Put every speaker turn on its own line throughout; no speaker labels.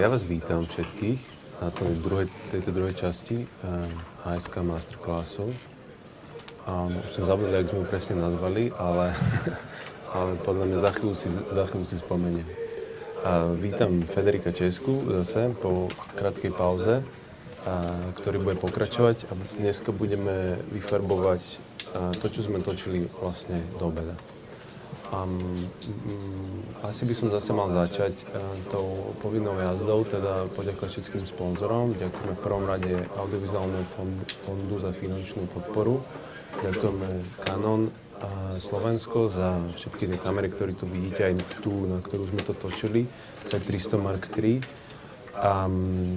ja vás vítam všetkých na tejto druhej časti ASK Masterclassu. Už som zabudol, jak sme ju presne nazvali, ale podľa mňa za chvíľu si spomeniem. Vítam Federica Cescu zase po krátkej pauze, ktorý bude pokračovať a dneska budeme vyfarbovať to, čo sme točili vlastne do obeda. Asi by som zase mal začať tou povinnou jazdou, teda poďakovať všetkým sponzorom. Ďakujeme v prvom rade audiovizuálnemu fondu za finančnú podporu. Ďakujeme Canon a Slovensko za všetky tie kamery, ktoré tu vidíte, aj tú, na ktorú sme to točili, C300 Mark III. A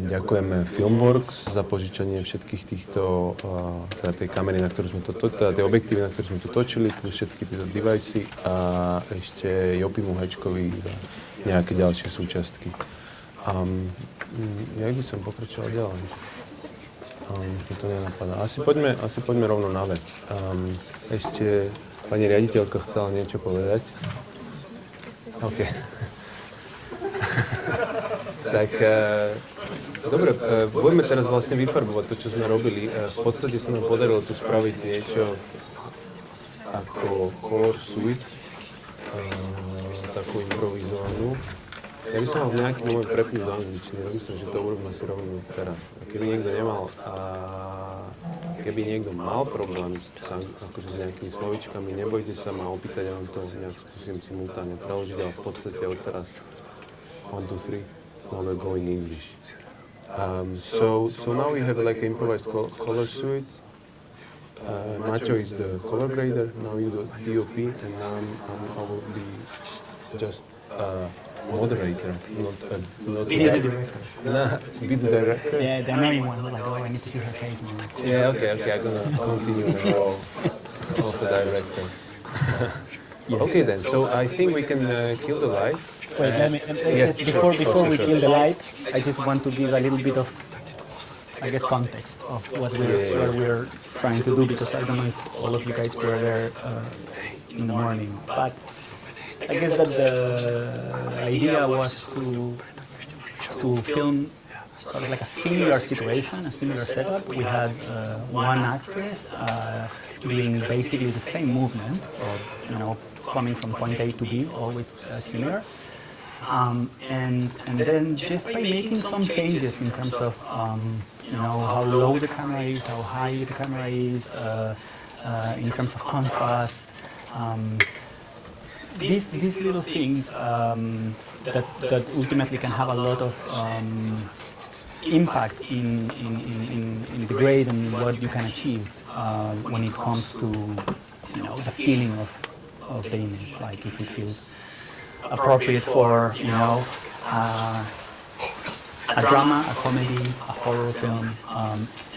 ďakujeme Filmworks za požičanie všetkých týchto, teda tej kamery, na ktorú sme to teda tie objektívy, na ktoré sme to točili, plus všetky tieto devicey a ešte Jopimu Hečkovi za nejaké ďalšie súčiastky. Jak by som pokračoval ďalej? Už mi to nenapadá. Asi poďme rovno na vec. Ešte pani riaditeľka chcela niečo povedať. OK. Tak, dobre, budeme teraz vlastne vyfarbovať to, čo sme robili. V podstate sa nám podarilo tu spraviť niečo ako color suite, takú improvizovanú. Ja by som mal v nejaký moment prepnúť do angličtiny, myslím, že to urobím asi rovno teraz. A keby niekto mal problém akože s nejakými slovičkami, nebojte sa ma opýtať, ja vám to nejak skúsim simultáne preložiť, ale v podstate od teraz 1, 2, 3. Now we're going English. So now we have like an improvised color suite. Macho is the color grader, now you do DOP, and now I will be just moderator, not
video director.
Nah, video director.
Yeah, the annoying one, like, oh, I need to see her face more.
Yeah, okay, I'm gonna continue the role of the director.
Yes.
Okay then, so I think we can kill the lights.
Wait, before we kill the light, I just want to give a little bit of, I guess, context of what we're trying to do, because I don't know if all of you guys were there in the morning, but I guess that the idea was to film sort of like a similar situation, a similar setup. We had one actress doing basically the same movement, of, coming from point A to B, always similar. And then just by making some changes in terms of how low the camera is, how high the camera is, in terms of contrast, these little things that ultimately can have a lot of impact in the grade and what you can achieve when it comes to the feeling of the image, like if it feels appropriate for a drama, a comedy, a horror film,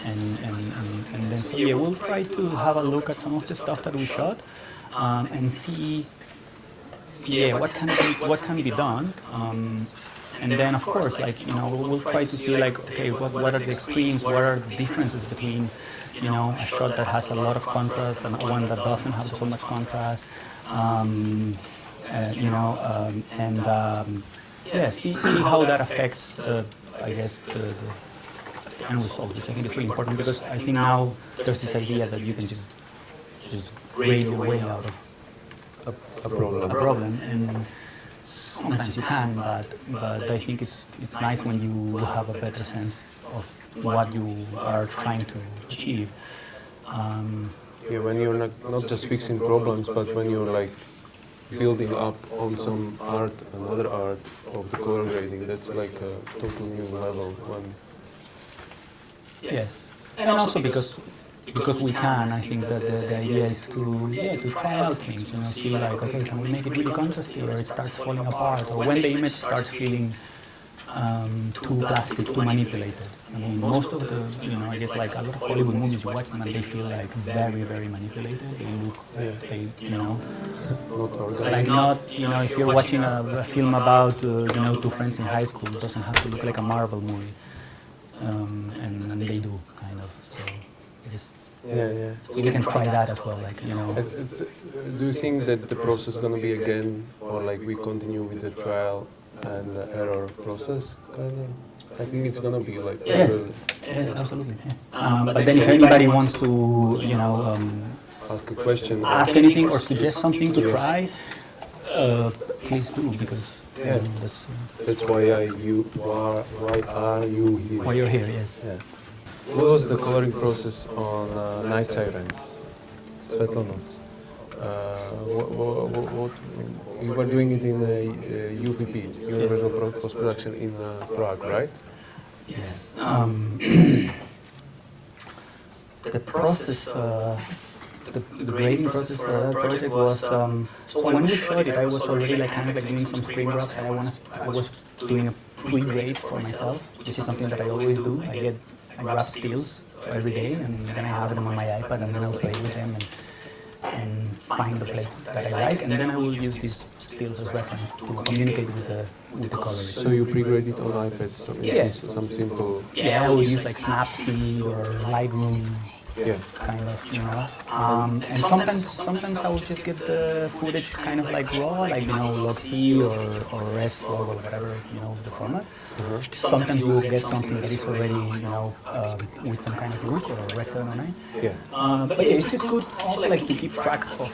and then so yeah, we'll try to have a look at some of the stuff that we shot and see what can be done, and then of course we'll try to see okay, what are the extremes, what are the differences between a shot that has a lot of contrast and one that doesn't have so much contrast. See how that affects the end result, which I think is really important, because I think now there's this idea that you can just grade your way out of a problem, and sometimes you can, but I think it's nice when you have a better sense of what you are trying to achieve.
Yeah, when you're not just fixing problems, but when you're building up on some art, another art of the color grading, that's like a totally new level.
Yes, and also because we can, I think that the idea is to try out things, see okay, can we make it really contrasty, or it starts falling apart, or when the image starts feeling too plastic, too manipulated. I mean, most of the, I guess a lot of Hollywood movies you watch them and they feel very, very manipulated. They look,
not organic.
if you're watching a film about, two friends in high school, it doesn't have to look like a Marvel movie. And they do, kind of. So we can try that as well,
Do you think that the process is going to be again, or we continue with the trial and the error process, kind of. I think it's gonna be like
Yes, absolutely. Yeah. But then if anybody wants to,
ask a question.
ask anything or suggest something to try, please do, because
That's why are you here?
why you're here. Yes.
Yeah. What was the coloring process on Night Sirens, Svetlonoc? What you were doing it in UPP, Universal Post Production in Prague, right?
Yes. The process, the grading process for that project was, so when we shot it, I was already like kind of like doing some screen grabs, and I was doing a pre-grade for myself, which is something that I always do. I grab stills every day, and then I have them on my iPad, and then I'll play with them and find the place that I like, and then I will use these stills as reference to communicate with the colorist.
So you pre-graded on iPad,
Yes.
some simple...
Yeah, I will use like Snapseed or Lightroom,
Yeah.
kind of, and sometimes I will just get the footage kind of like raw, like log-C or res log or whatever, the format. Sometimes you will get something that is already, with some kind of root or Rec 709.
Yeah.
But yeah, it's just good also like to keep track of,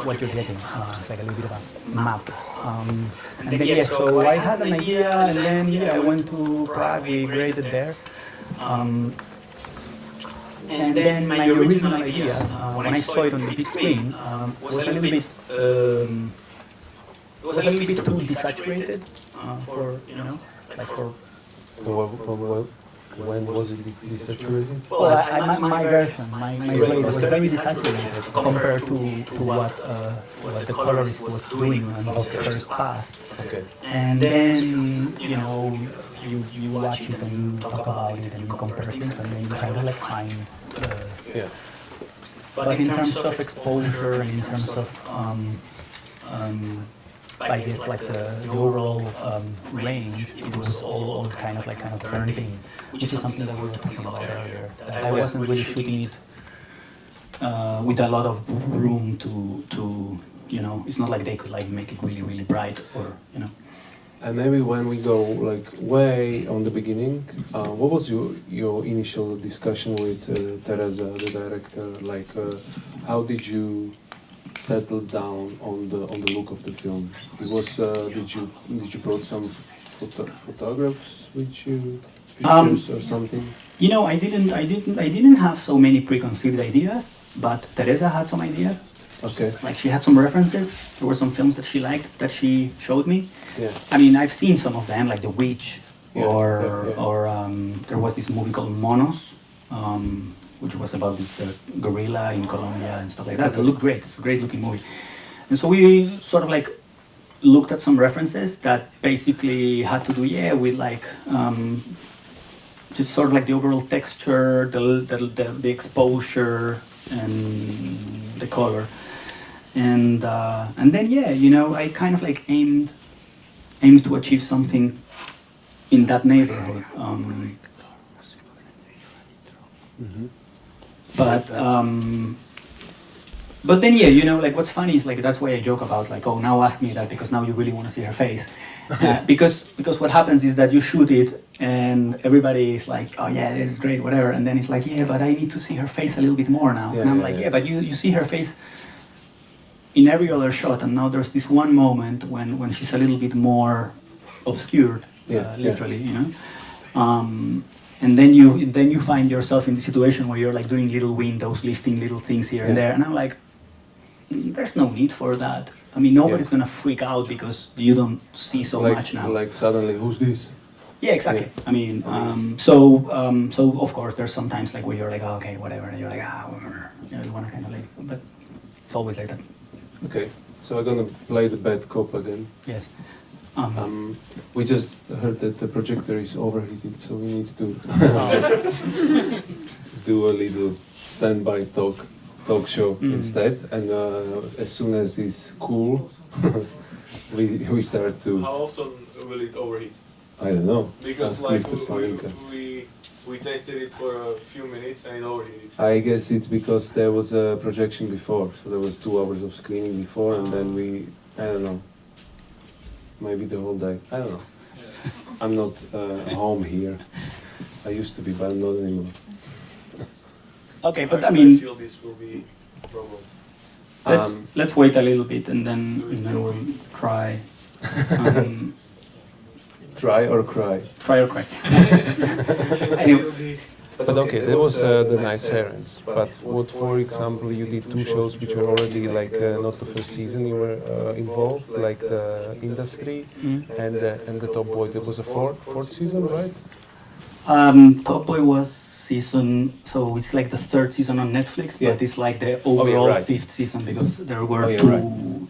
what you're getting. It's like a little bit of a map. And then yeah, so I had an idea, and then I went to Prague, we graded there. And then my original idea, when I saw it on the big screen, was a little bit too desaturated for, like for...
When was it desaturated?
Well, my version, my grade was very desaturated compared to what the colorist was doing on his first pass.
Okay.
And then, you watch it and you talk about it and you compare things, and then you kind of like find...
Yeah.
But in terms of exposure and in terms of, I guess, like the overall range, it was all kind of burnt in, which is something that we were talking about earlier. That I wasn't really shooting it with a lot of room to, it's not like they could like make it really, really bright or,
And maybe when we go like way on the beginning, what was your initial discussion with Terezy, the director? Like, how did you settle down on the look of the film? It was did you brought some photographs with you, pictures or something?
I didn't have so many preconceived ideas, but Terezy had some ideas.
Okay.
Like she had some references. There were some films that she liked that she showed me.
Yeah.
I mean, I've seen some of them, like The Witch,
Yeah,
or there was this movie called Monos, which was about this gorilla in Colombia and stuff like that. It looked great. It's a great looking movie. And so we sort of like looked at some references that basically had to do, with like just sort of like the overall texture, the exposure, and the color. And then I kind of like aimed to achieve something in that neighborhood. But then like what's funny is like that's why I joke about like, oh, now ask me that because now you really want to see her face, because what happens is that you shoot it and everybody is like, oh yeah, it's great, whatever, and then it's like, yeah, but I need to see her face a little bit more now, and I'm like, yeah, but you see her face in every other shot, and now there's this one moment when she's a little bit more obscured, literally, and then you find yourself in the situation where you're like doing little windows, lifting little things here and there, and I'm like, there's no need for that. I mean, nobody's gonna freak out because you don't see so much now.
Like suddenly, who's this?
Yeah, exactly. Yeah. I mean, so of course there's sometimes like where you're like, oh, okay, whatever, and you're like, you want to kind of like, but it's always like that.
Okay, so I'm gonna play the bad cop again.
Yes.
We just heard that the projector is overheated, so we need to do a little standby talk show instead. And as soon as it's cool, we start to.
How often will it overheat?
I don't know.
Because
Ask
like
Mr. Salinka.
we tested it for a few minutes and it overheated.
I guess it's because there was a projection before, so there was 2 hours of screening before, and then I don't know. maybe the whole day. I don't know. I'm not home here. I used to be, but I'm not anymore.
Okay, but I mean,
feel this will be a problem.
let's wait a little bit and then we'll try.
Try or cry.
Try or cry. Anyway.
But okay, that was the Night Sirens. But what, for example, you did 2 shows which were already like not the first season you were involved, like the Industry and the Top Boy. That was a fourth season, right?
Top Boy was season, so it's like the 3rd season on Netflix,
Yeah.
but it's like the overall
right.
5th season because there were
you're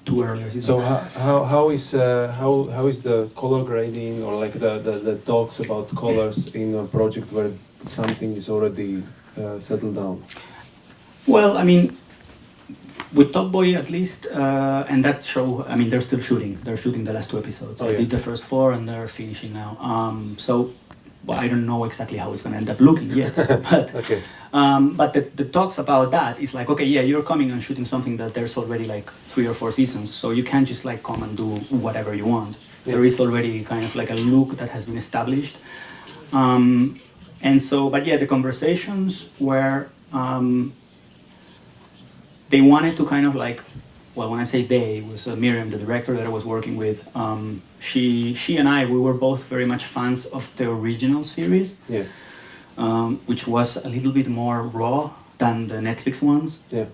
two earlier seasons.
So how is the color grading or like the talks about colors in a project where something is already settled down?
Well, I mean, with Top Boy at least, and that show, I mean, they're still shooting. They're shooting the last 2 episodes. I did the first 4 and they're finishing now. So I don't know exactly how it's going to end up looking yet. But
Okay.
but the talks about that is like, okay, yeah, you're coming and shooting something that there's already like 3 or 4 seasons, so you can't just like come and do whatever you want. There is already kind of like a look that has been established. And so, but yeah, the conversations were, they wanted to kind of like, well, when I say they, it was Miriam, the director that I was working with. She and I, we were both very much fans of the original series,
Yeah.
which was a little bit more raw than the Netflix ones.
Yeah.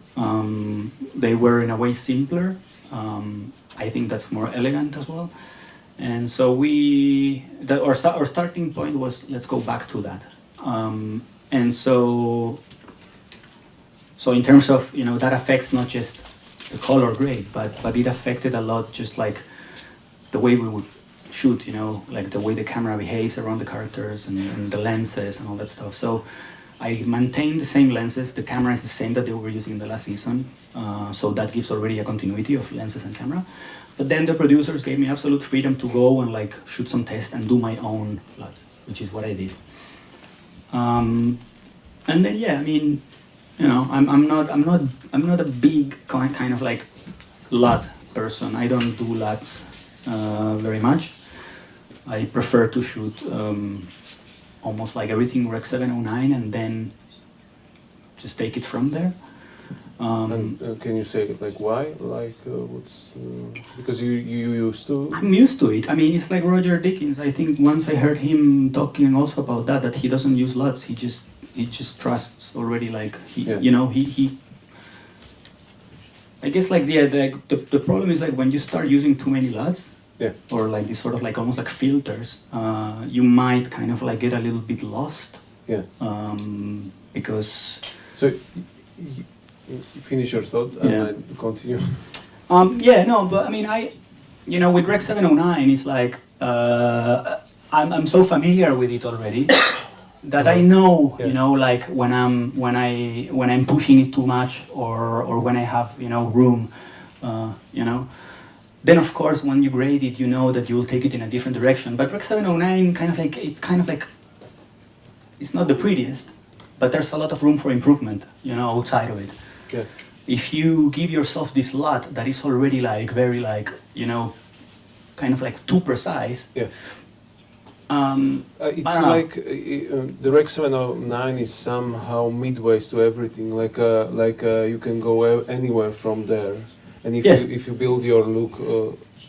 They were in a way simpler. I think that's more elegant as well. And so our starting point was, let's go back to that. And so in terms of, you know, that affects not just the color grade, but it affected a lot just like the way we would shoot, you know, like the way the camera behaves around the characters and the lenses and all that stuff. So I maintained the same lenses. The camera is the same that they were using in the last season. So that gives already a continuity of lenses and camera. But then the producers gave me absolute freedom to go and like shoot some tests and do my own LUT, which is what I did. And then yeah, I mean, you know, I'm not a big kind of like LUT person. I don't do LUTs very much. I prefer to shoot almost like everything Rec 709 and then just take it from there.
And can you say like why? Like what's because you used to?
I'm used to it. I mean, it's like Roger Dickens. I think once I heard him talking also about that he doesn't use LUTs. He just trusts already. Like you know, he. I guess like the problem is like when you start using too many LUTs.
Yeah.
Or like this sort of like almost like filters, you might kind of like get a little bit lost.
Yeah.
Because.
So. Finish your thought and I continue.
Yeah, no, but I mean, you know, with Rec 709, it's like I'm so familiar with it already that I know, you know, like when I'm pushing it too much or when I have, you know, room, you know. Then of course, when you grade it, you know that you will take it in a different direction. But Rec 709 it's not the prettiest, but there's a lot of room for improvement, you know, outside of it.
Yeah.
If you give yourself this LUT that is already like very like, you know, kind of like too precise.
Yeah. It's like the Rec 709 is somehow midways to everything. Like you can go anywhere from there. And if you build your look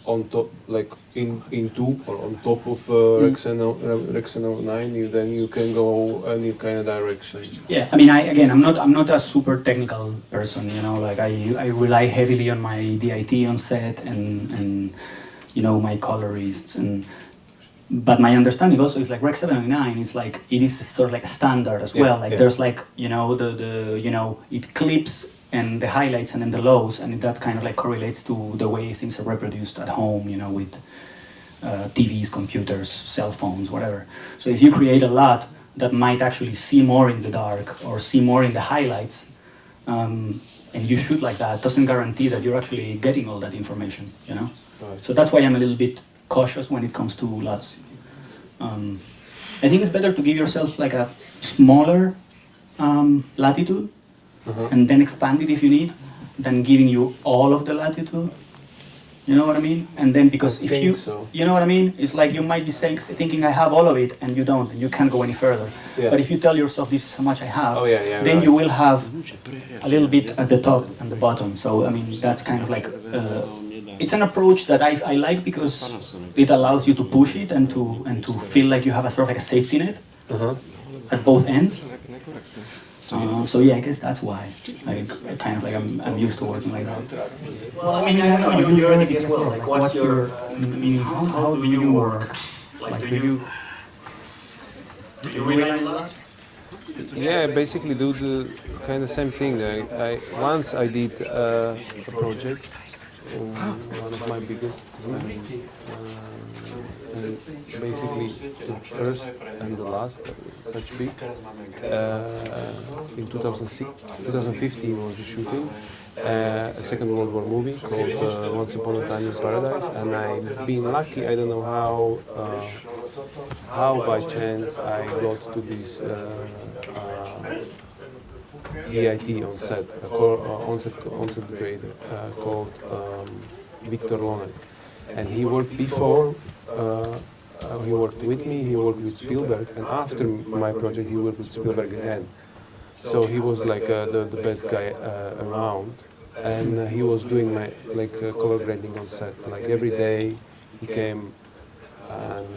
on top, like into or on top of Rec 709, then you can go any kind of direction.
Yeah, I mean, I'm not a super technical person, you know. Like I rely heavily on my DIT on set and you know, my colorists but my understanding also is like Rec 709 is like it is sort of like a standard as well. Like there's like, you know, the you know, it clips and the highlights and then the lows, and that kind of like correlates to the way things are reproduced at home, you know, with TVs, computers, cell phones, whatever. So if you create a LUT that might actually see more in the dark or see more in the highlights, and you shoot like that, doesn't guarantee that you're actually getting all that information, you know? Right. So that's why I'm a little bit cautious when it comes to LUTs. I think it's better to give yourself like a smaller latitude and then expand it if you need, than giving you all of the latitude You know what I mean? And then because if you,
so.
you know what I mean? It's like you might be thinking I have all of it, and you don't. You can't go any further.
Yeah.
But if you tell yourself this is how much I have, then
right.
you will have a little bit at the top and the bottom. So I mean that's kind of like it's an approach that I like because it allows you to push it and to feel like you have a sort of like a safety net at both ends. So yeah, I guess that's why. Like, kind of like I'm used to working like that. Well, I mean, I don't know, you're in the as well. Like, what's your? I mean, how do you work? Like, do you really like that?
Yeah, I basically do the kind of same thing. Once I did a project, one of my biggest, and basically the first and the last, such big. In 2015 was the shooting, a Second World War movie called Once Upon a Time in Paradise, and I've been lucky. I don't know how by chance I got to this EIT on set, on-set grader called Victor Lonek, and he worked before. He worked with me, he worked with Spielberg, and after my project he worked with Spielberg again. So he was like the best guy around, and he was doing my color grading on set. Like every day he came, and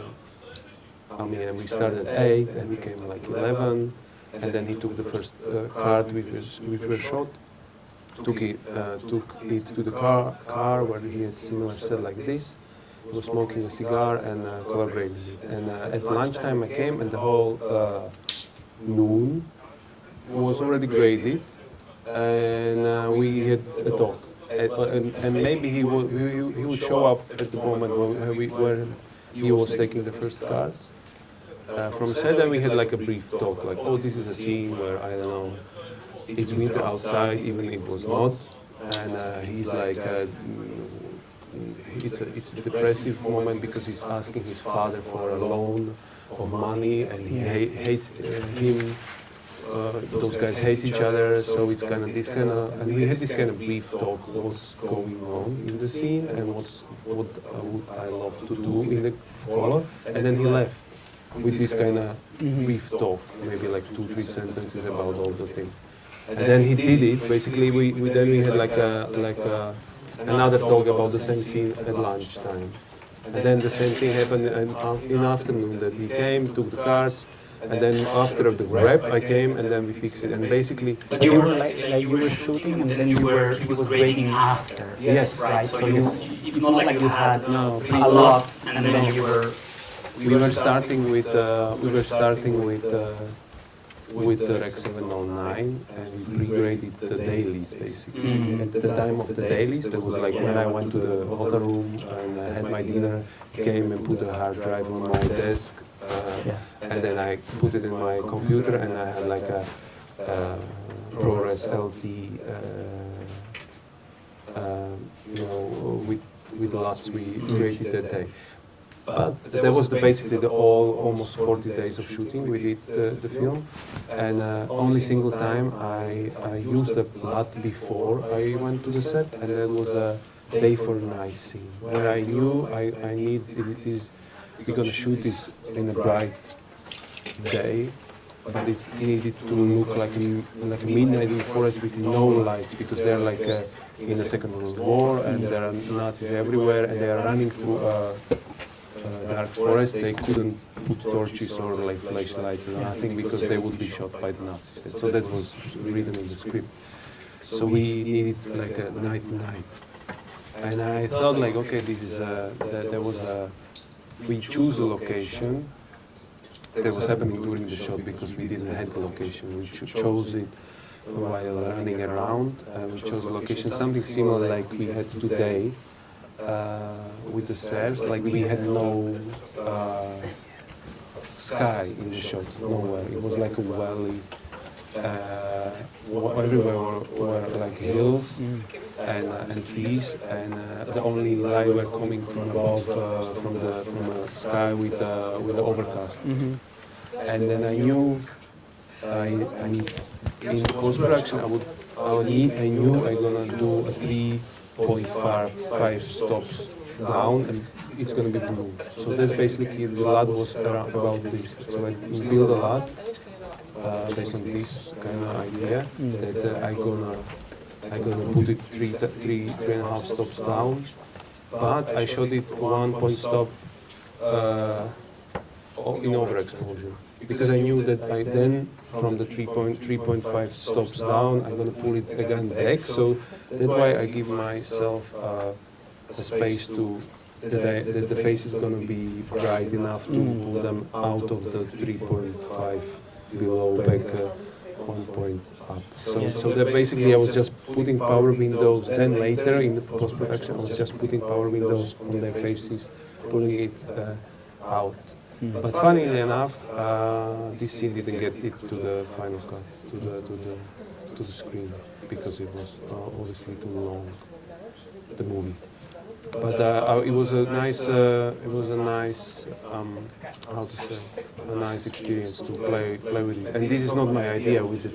we started at 8 and we came like 11, and then he took the first card which were shot, took it to the car where he had similar set like this. He was smoking a cigar and color grading it. And at lunchtime I came, and the whole noon was already graded, and we had a talk. And maybe he would show up at the moment where he was taking the first cards from set, and we had like a brief talk, like, oh, this is a scene where, I don't know, it's winter outside, even if it was not, and he's like, it's a depressive moment because he's asking his father for a loan of money, and he hates him. Those guys hate each other, so it's kind of this kind of, and we had this kind of brief talk, what's going on in the scene and what would I love to do in the color, and then he left with this kind of brief talk, maybe like 2-3 sentences about all the thing, and then he did it. Basically, we had like another talk about the same scene at lunchtime, and then the same thing happened in afternoon, that he came, took the cards. And then after the rep, I came, and then we fixed it. And basically,
but you were like you were shooting, and then he was grading after.
Yes,
right. So it's not like you had a lot, and then you were.
We were starting with the Rec 709, and we pre-graded the dailies basically. At the time of the dailies, that was like when I went to the hotel room and I had my dinner, came and put the hard drive on my desk. And then I put it in my computer, and I had like a ProRes LT, with lots we created that day. But that was basically almost 40 days of shooting. We did the film, and only single time I used the plot before I went to the set, and that was a day for night scene where I knew I need this. We're going to shoot this in a bright day, but it needed to look like midnight in the forest with no lights, because they're like in the Second World War, and there are Nazis everywhere, and they are running through a dark forest. They couldn't put torches or like flashlights or nothing, because they would be shot by the Nazis. So that was written in the script. So we needed like a night, and I thought like, okay, this is there was a. We choose a location that was happening during the shot, because we didn't have the location. We chose it while running around. We chose a location, something similar like we had today with the stairs. Like we had no sky in the shot, nowhere. It was like a valley. Everywhere were like hills and trees, and the only light were coming from above, from the sky with the overcast. And then I knew in post-production I knew I'm gonna do a 3 3.5 stops down, and it's going to be blue. So that's basically the LUT was about this. So I build a LUT based on this kind of idea that I gonna put it three and a half stops down, but I shot it 1 point stop in overexposure, because I knew that I then from the 3.5 stops down I'm gonna pull it again back. So that's why I give myself a space to that the face is gonna be bright enough to pull them out of the 3.5 below back 1 point up. So that basically I was just putting power windows. Then later in the post-production I was just putting power windows on their faces, pulling it out. But funnily enough, this scene didn't get it to the final cut, to the screen, because it was obviously too long, the movie. But it was a nice, how to say, a nice experience to play with it. And this is not my idea with the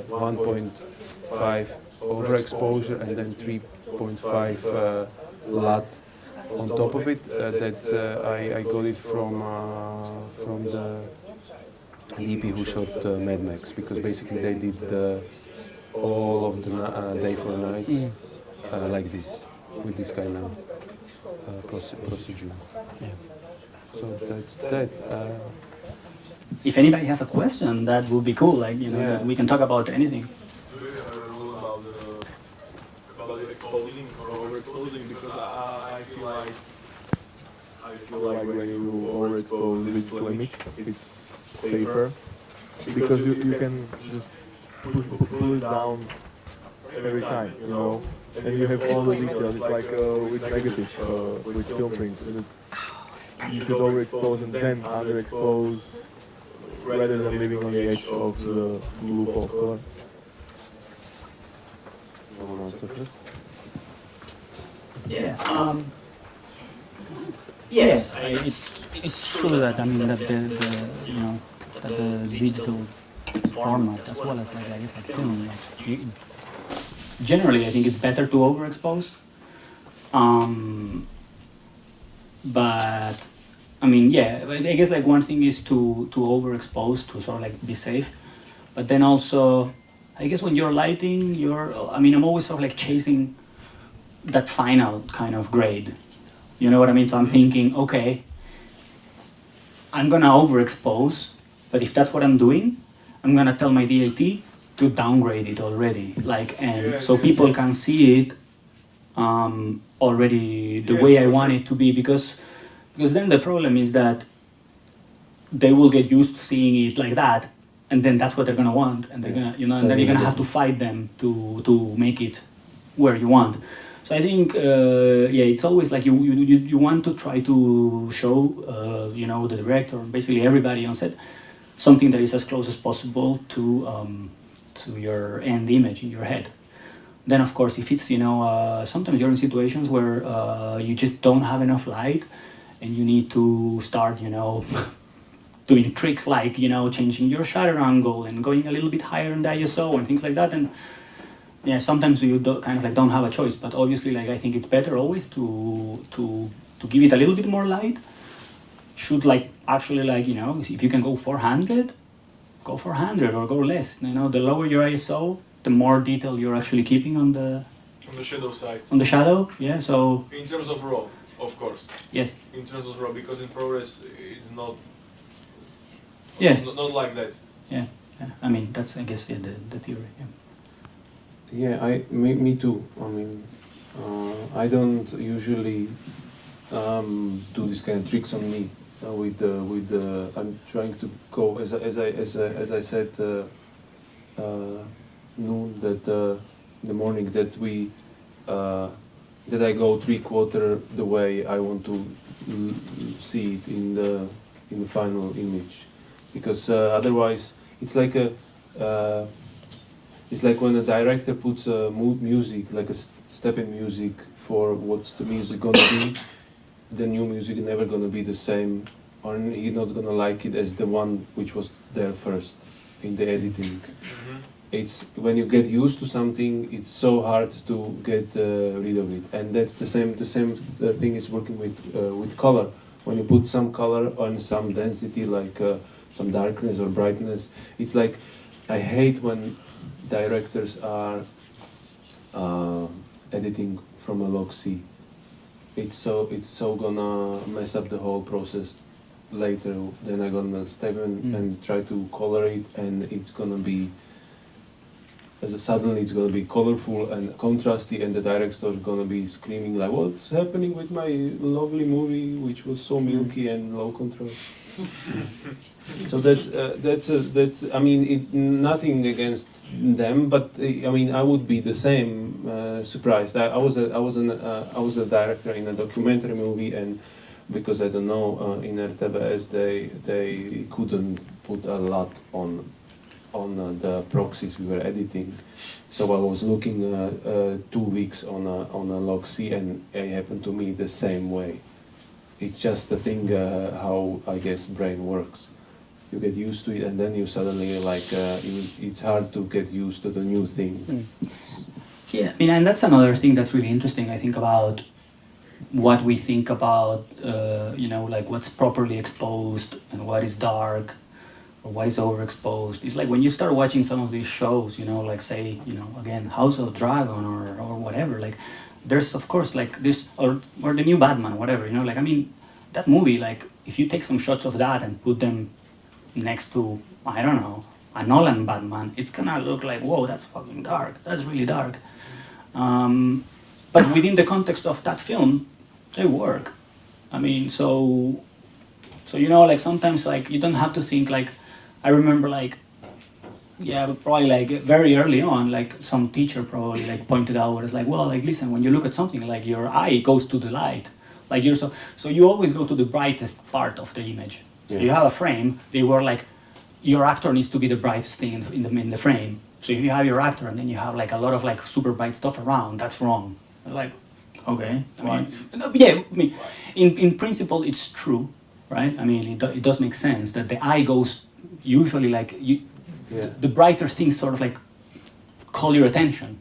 1.5 overexposure and then 3.5 LUT on top of it. That's I got it from the DP who shot Mad Max, because basically they did all of the day for nights like this, with this kind of procedure.
Yeah.
So that's that.
If anybody has a question, that would be cool. Like, you know, that we can talk about anything.
Do you have a rule about the exposing or overexposing? Because I feel like when you overexpose digital image, it's safer, because you can just pull it down every time, you know, and you have all the details. It's like with negative, with film print. You should overexpose and then underexpose, rather than living on the edge of the blue false color. Someone answer first?
Yeah. Yes, it's true that, I mean, that the you know, that the digital format, as well as like, I guess, like film, like, generally I think it's better to overexpose. But I mean, yeah, I guess like one thing is to overexpose, to sort of like be safe, but then also I guess when you're lighting, I mean, I'm always sort of like chasing that final kind of grade. You know what I mean? So I'm thinking, okay, I'm gonna overexpose, but if that's what I'm doing, I'm gonna tell my DIT to downgrade it already, like, and so people can see it already the way I want it to be, because then the problem is that they will get used to seeing it like that, and then that's what they're gonna want, and they're gonna, you know, and then you're gonna have to fight them to make it where you want. So I think, yeah, it's always like you want to try to show, you know, the director, basically everybody on set, something that is as close as possible to your end image in your head. Then, of course, if it's, you know, sometimes you're in situations where you just don't have enough light, and you need to start, you know, doing tricks like, you know, changing your shutter angle and going a little bit higher in the ISO and things like that. And yeah, sometimes you kind of like don't have a choice, but obviously, like, I think it's better always to give it a little bit more light. Should, like, actually, like, you know, if you can go 400, go 400 or go less. You know, the lower your ISO, the more detail you're actually keeping on the
shadow side.
On the shadow, yeah. So
in terms of raw, of course.
Yes.
In terms of raw, because in ProRes it's not.
Yeah.
Not like that.
Yeah. Yeah. I mean, that's, I guess, yeah, the theory. Yeah.
Yeah, me too. I mean, I don't usually do this kind of tricks on me with the. I'm trying to go as I said noon that in the morning that we that I go 3/4 the way I want to see it in the final image, because otherwise it's like it's like when a director puts a music, like a step-in music for what's the music gonna be, the new music never gonna be the same, or he's not gonna like it as the one which was there first in the editing. it's when you get used to something, it's so hard to get rid of it. And that's the same thing is working with color. When you put some color on some density, like some darkness or brightness, it's like, I hate when directors are editing from a log C. It's so gonna mess up the whole process later. Then I'm gonna step in and try to color it, and it's gonna be suddenly it's gonna be colorful and contrasty, and the director is gonna be screaming like, "What's happening with my lovely movie, which was so milky and low contrast?" So that's I mean, nothing against them, but I mean, I would be the same surprised. I was a director in a documentary movie, and because I don't know, in RTVS they couldn't put a lot on the proxies we were editing, so I was looking 2 weeks on a log C, and it happened to me the same way. It's just the thing how I guess brain works. You get used to it, and then you suddenly like it's hard to get used to the new thing.
Yeah, I mean, and that's another thing that's really interesting, I think, about what we think about, you know, like what's properly exposed and what is dark or what is overexposed. It's like when you start watching some of these shows, you know, like say, you know, again, House of Dragon or whatever, like there's of course like this, or the new Batman, whatever, you know, like, I mean, that movie, like if you take some shots of that and put them next to, I don't know, a Nolan Batman, it's gonna look like, whoa, that's fucking dark, that's really dark. But within the context of that film, they work. I mean, so you know, like sometimes like you don't have to think like, I remember like, yeah, probably like very early on, like some teacher probably like pointed out, it's like, well, like listen, when you look at something, like your eye goes to the light, like you're so you always go to the brightest part of the image. Yeah. You have a frame, they were like, your actor needs to be the brightest thing in the frame. So if you have your actor and then you have like a lot of like super bright stuff around, that's wrong. Like, okay. I mean, in principle, it's true, right? I mean, it does make sense that the eye goes usually like the brighter things sort of like call your attention.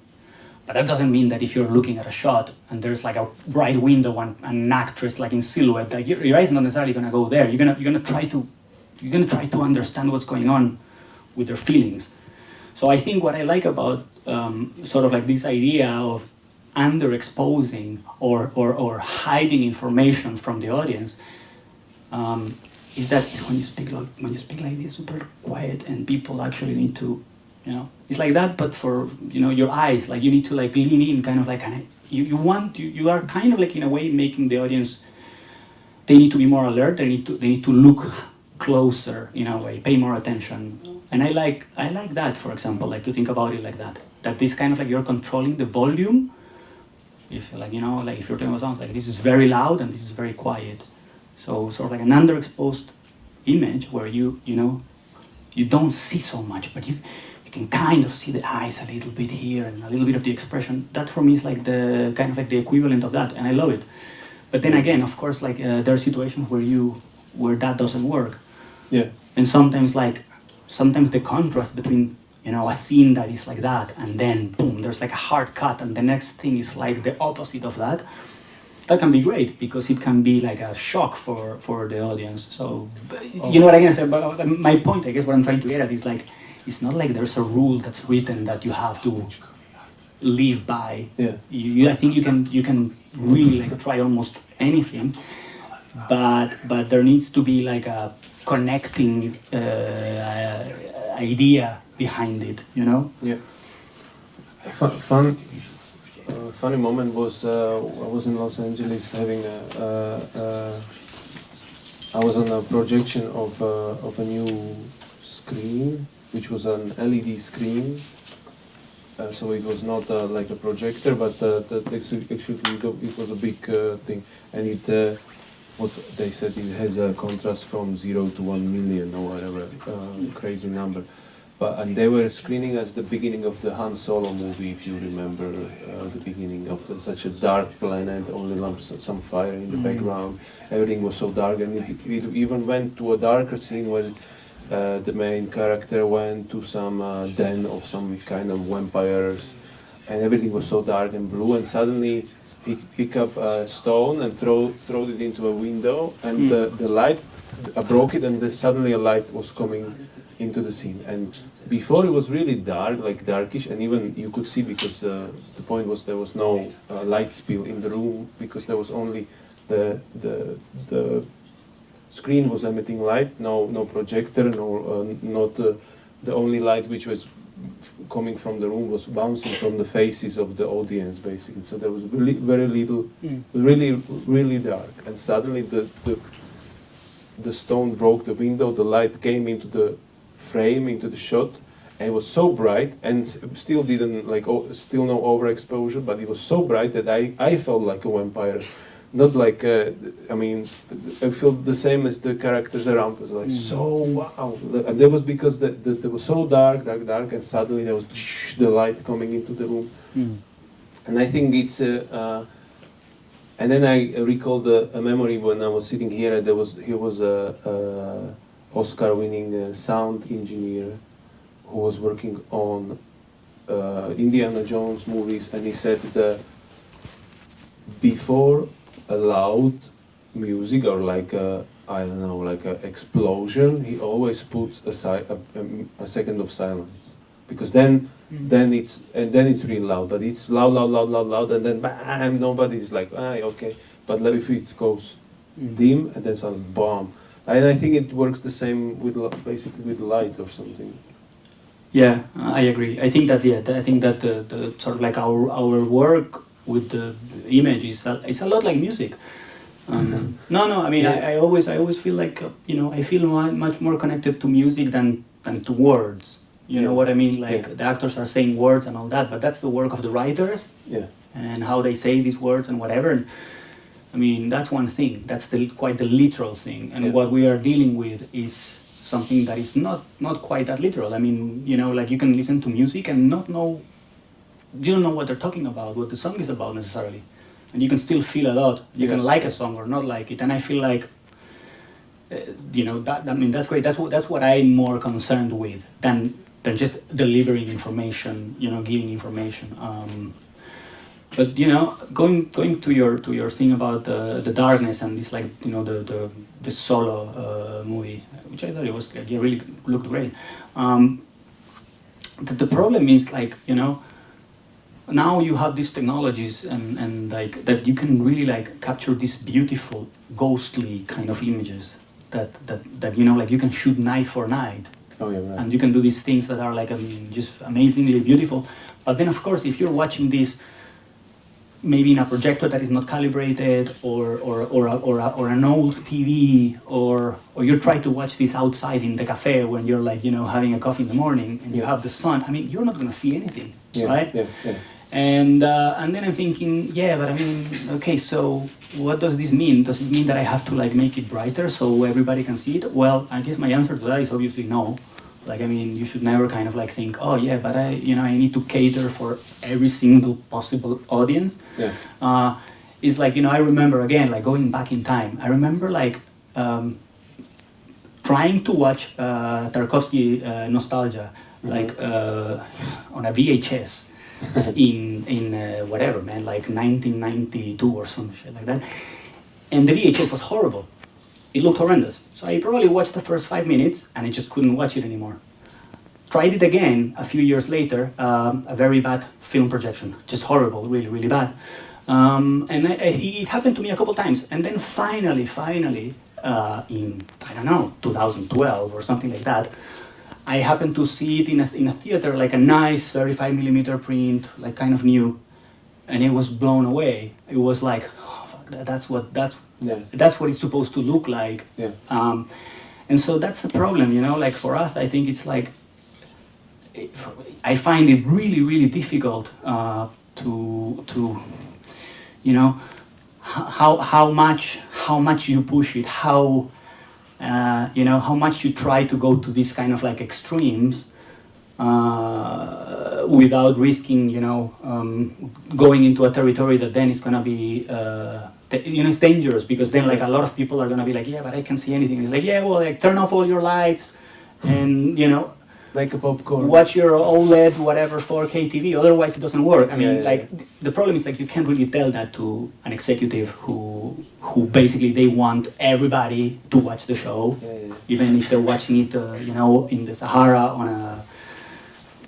But that doesn't mean that if you're looking at a shot and there's like a bright window and an actress like in silhouette, like your eyes not necessarily gonna go there. You're gonna try to understand what's going on with their feelings. So I think what I like about sort of like this idea of underexposing or hiding information from the audience is that when you speak like this, super quiet, and people actually need to, you know, it's like that, but for, you know, your eyes, like you need to like lean in, kind of like, you are kind of like in a way making the audience, they need to be more alert, they need to look closer in a way, pay more attention. And I like that, for example, like to think about it like that this kind of like you're controlling the volume. If like, you know, like if you're talking about sounds like this is very loud and this is very quiet. So sort of like an underexposed image where you know, you don't see so much, but you can kind of see the eyes a little bit here and a little bit of the expression. That for me is like the kind of like the equivalent of that, and I love it. But then again, of course, like there are situations where that doesn't work.
Yeah.
And sometimes the contrast between, you know, a scene that is like that and then boom, there's like a hard cut and the next thing is like the opposite of that. That can be great because it can be like a shock for the audience. So, you know what I can say? But my point, I guess, what I'm trying to get at is like, it's not like there's a rule that's written that you have to live by.
Yeah.
I think you can really like try almost anything, but there needs to be like a connecting idea behind it, you know?
Yeah. Funny moment was I was in Los Angeles having I was on a projection of a new screen, which was an LED screen. So it was not like a projector, but actually it was a big thing, and it was, they said it has a contrast from 0 to 1 million or whatever, crazy number. And they were screening as the beginning of the Han Solo movie, if you remember, the beginning of such a dark planet, only some fire in the background. Everything was so dark, and it even went to a darker scene where the main character went to some den of some kind of vampires, and everything was so dark and blue, and suddenly he picked up a stone and throw it into a window, and the light broke it, and suddenly a light was coming into the scene. And before it was really dark, like darkish, and even you could see, because the point was there was no light spill in the room, because there was only the screen was emitting light, no projector, not the only light which was coming from the room was bouncing from the faces of the audience, basically. So there was really very little, really dark, and suddenly the stone broke the window, the light came into the frame, into the shot, and it was so bright, and still didn't like, still no overexposure, but it was so bright that I felt like a vampire. Not like, I mean, I felt the same as the characters around us, like, so wow. And that was because it was so dark, and suddenly there was the light coming into the room. And I think it's, and then I recalled a memory when I was sitting here, he was a Oscar-winning sound engineer who was working on Indiana Jones movies, and he said that before a loud music or like I don't know, like an explosion, he always puts aside a second of silence, because then it's really loud, but it's loud, and then bam, nobody's like, okay. But if it goes dim and then suddenly bomb, and I think it works the same with basically with light or something.
Yeah, I agree. I think that the sort of like our work with the image it's a lot like music. No, I mean, I always feel like I feel much more connected to music than to words. You know what I mean? Like the actors are saying words and all that, but that's the work of the writers.
Yeah.
And how they say these words and whatever. And, I mean, that's one thing. That's quite the literal thing. And what we are dealing with is something that is not quite that literal. I mean, like you can listen to music and you don't know what they're talking about, what the song is about necessarily. And you can still feel a lot. You can like a song or not like it. And I feel like, that's great. That's what I'm more concerned with than just delivering information, giving information. But going to your thing about the darkness and this, like, the solo movie, which I thought it was like, it really looked great. The problem is, like, now you have these technologies and like that you can really like capture these beautiful ghostly kind of images that like you can shoot night for night.
Oh yeah, right.
And you can do these things that are like just amazingly beautiful. But then of course if you're watching this maybe in a projector that is not calibrated or an old TV or you try to watch this outside in the cafe when you're like having a coffee in the morning and you have the sun, I mean, you're not going to see anything, right?
Yeah.
And then I'm thinking, but I mean, okay, so what does this mean? Does it mean that I have to like make it brighter so everybody can see it? Well, I guess my answer to that is obviously no. Like, I mean, you should never kind of like think, but I need to cater for every single possible audience. Yeah. It's like, I remember again, like going back in time, I remember like trying to watch Tarkovsky Nostalgia, like on a VHS. in whatever, man, like 1992 or some shit like that. And the VHS was horrible. It looked horrendous. So I probably watched the first 5 minutes and I just couldn't watch it anymore. Tried it again a few years later, a very bad film projection, just horrible, really, really bad. And it happened to me a couple times. And then finally, in, I don't know, 2012 or something like that, I happened to see it in a theater, like a nice 35mm print, like kind of new, and it was blown away. It was like, that's what it's supposed to look like. Yeah. And so that's the problem, like for us, I think it's like, I find it really, really difficult to how much you push it, how much you try to go to this kind of like extremes without risking, going into a territory that then is going to be, it's dangerous, because then like a lot of people are going to be like, but I can't see anything. It's like, well, like turn off all your lights and, you know,
Make a popcorn.
watch your OLED, whatever, 4K TV, otherwise it doesn't work. I mean, like, the problem is, like, you can't really tell that to an executive who basically they want everybody to watch the show, even if they're watching it, you know, in the Sahara on a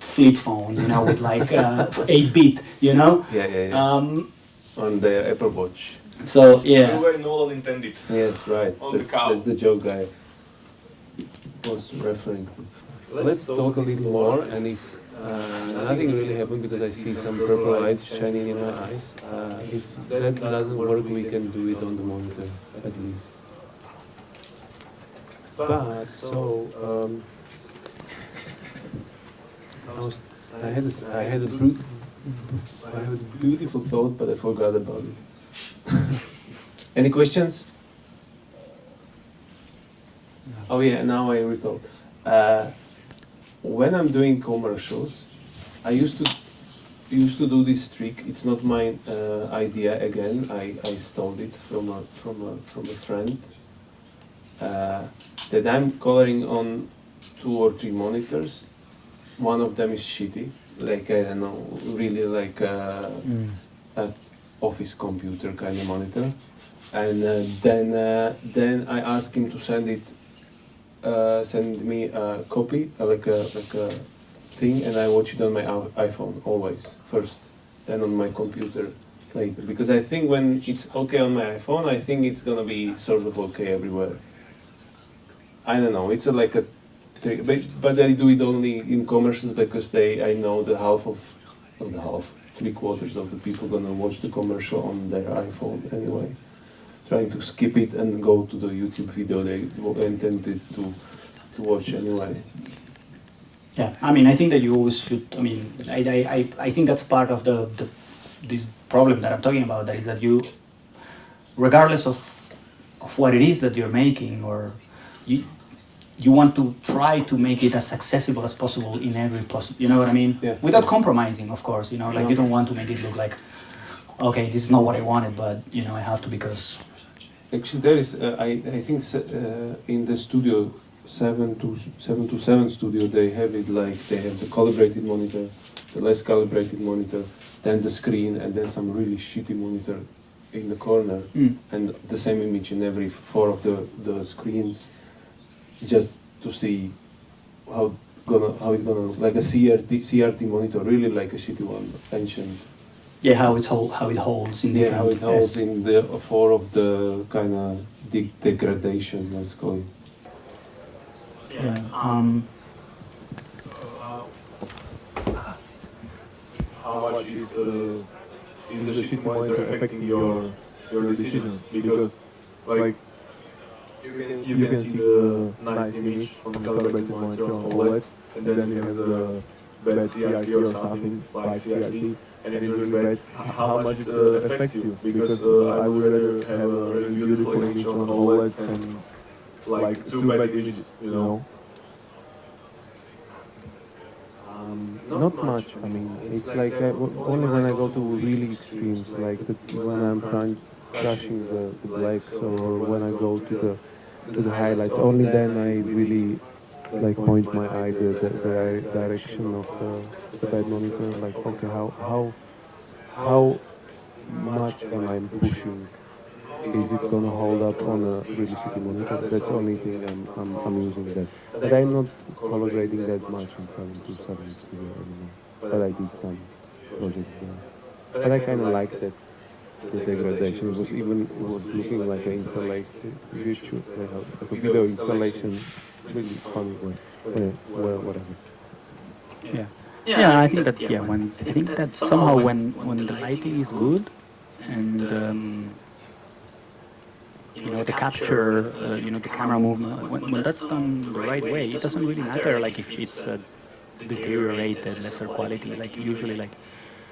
flip phone, you know, with like 8-bit, you know?
On the Apple Watch.
So, yeah.
The way Nolan intended.
Yes, right.
On the cow.
That's the joke I was referring to. Let's talk a little more, and if nothing really happened because I see some purple light shining in my eyes, if that doesn't work, we can do it on the monitor at least. But so I had a beautiful thought, but I forgot about it. Any questions? Oh yeah, now I recall. When I'm doing commercials, I used to do this trick. It's not my idea again. I stole it from a friend. That I'm coloring on 2 or 3 monitors. One of them is shitty, like I don't know, really like a office computer kind of monitor. And then I ask him to send me a copy, like a thing, and I watch it on my iPhone always first, then on my computer later. Because I think when it's okay on my iPhone, I think it's gonna be sort of okay everywhere. I don't know. It's like a trick, but I do it only in commercials because I know the not the half, 3/4 of the people gonna watch the commercial on their iPhone anyway. Trying to skip it and go to the YouTube video they intended to watch anyway.
Yeah, I mean, I think that you always should. I mean, I think that's part of this problem that I'm talking about. That is that you, regardless of what it is that you're making, or you want to try to make it as accessible as possible in every possible. You know what I mean?
Yeah.
Without compromising, of course. You know, like you don't want to make it look like, okay, this is not what I wanted, but you know, I have to because.
Actually, there is. I think in the studio 727 studio they have it like they have the calibrated monitor, the less calibrated monitor, then the screen, and then some really shitty monitor in the corner, and the same image in every 4 of the screens, just to see how it's gonna look like a CRT monitor, really like a shitty one, ancient.
Yeah, how it holds in different.
Yeah, how it holds in the 4 of the kind of degradation, let's call it.
Yeah.
How much is the shitty monitor affecting your decisions? Because like you can see the nice image from the calibrated monitor on OLED, and then you have the bad CRT or something like CRT, and it's really bad. How much it affects you? Because I would rather have a really beautiful image on OLED than like 2 bad images, you know?
Not much. I mean, it's like only when I go to really extremes, like when I'm crushing the blacks, or when I go to the highlights. Only then I really like point my eye the direction of the bad monitor. Like, okay, how much am I pushing? Is it gonna hold up on a really shitty monitor? That's the only thing I'm using that. But I'm not color grading that much in 727 studio anymore. But I did some projects there. But I kind of liked that, the degradation. It was looking like an installation, like a video installation, really funny way. Well, whatever.
Yeah. Yeah, I think that somehow when the lighting is good and you know, the capture, you know, the camera movement, when that's done the right way, it doesn't really matter, like, if it's deteriorated, lesser quality, like, usually, like,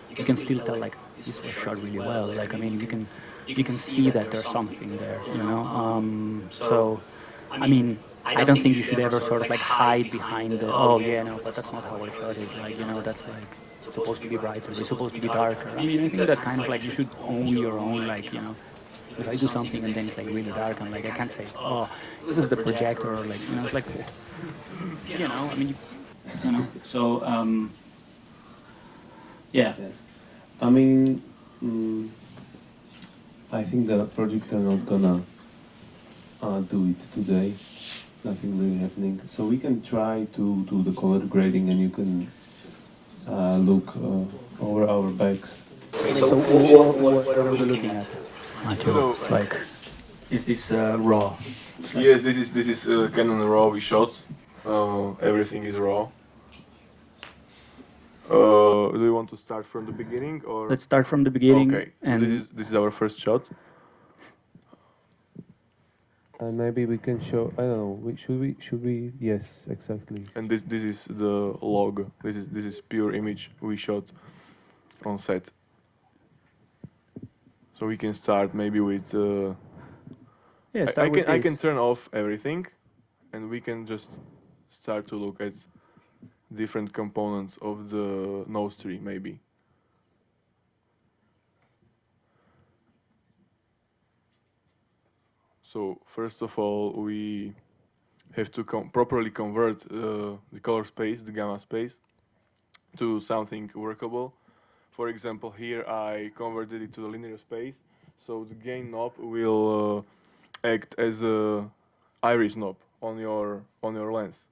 you can still tell, like, this was shot really well, like, I mean, you can see that there's something there, you know, so, I mean, I don't think you should ever sort of, like, hide behind the, oh, yeah, no, but that's not how I shot it, like, you know, that's, like, it's supposed to be brighter, it's supposed to be darker, I mean, I think that kind of, like, you should own your own, like, you know, if I do something and then it's like really dark, I'm like, I can't say, oh, this is the projector, or like, you know, it's like, you know, I mean, you know, so, yeah.
I mean, I think the project are not gonna do it today. Nothing really happening. So we can try to do the color grading, and you can look over our backs.
So what are we looking at?
So,
It's like, is this raw? It's like,
yes, this is Canon RAW we shot. Everything is raw. Do you want to start from the beginning, or?
let's start from the beginning.
Okay, so
And
this is our first shot.
And maybe we can show. I don't know. Should we? Yes, exactly.
And this is the log. This is pure image we shot on set. So we can start maybe with.
yeah, start with
I can
this.
turn off everything, and we can just start to look at different components of the nose tree maybe. So first of all, we have to properly convert the color space, the gamma space, to something workable. For example, here I converted it to the linear space, so the gain knob will act as a iris knob on your lens.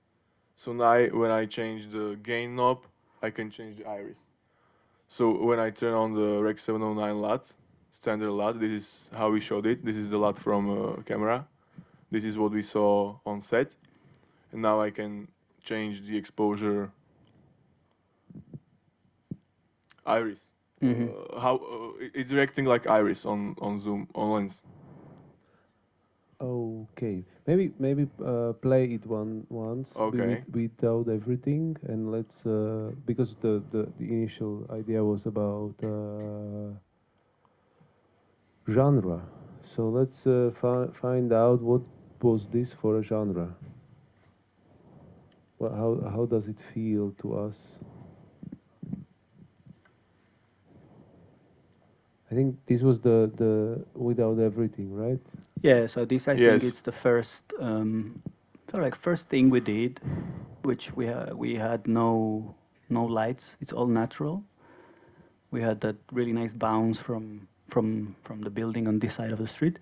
So now when I change the gain knob, I can change the iris. So when I turn on the Rec 709 LUT, standard LUT, this is how we showed it. This is the LUT from camera. This is what we saw on set. And now I can change the exposure iris. It's reacting like iris on zoom, on lens.
Okay. Maybe play it once.
Okay.
Without everything, and let's because the initial idea was about genre. So let's find out what was this for a genre. How does it feel to us? I think this was the without everything, right?
Yeah, so this I
Yes.
think it's the first, sort of like first thing we did, which we had no lights. It's all natural. We had that really nice bounce from the building on this side of the street.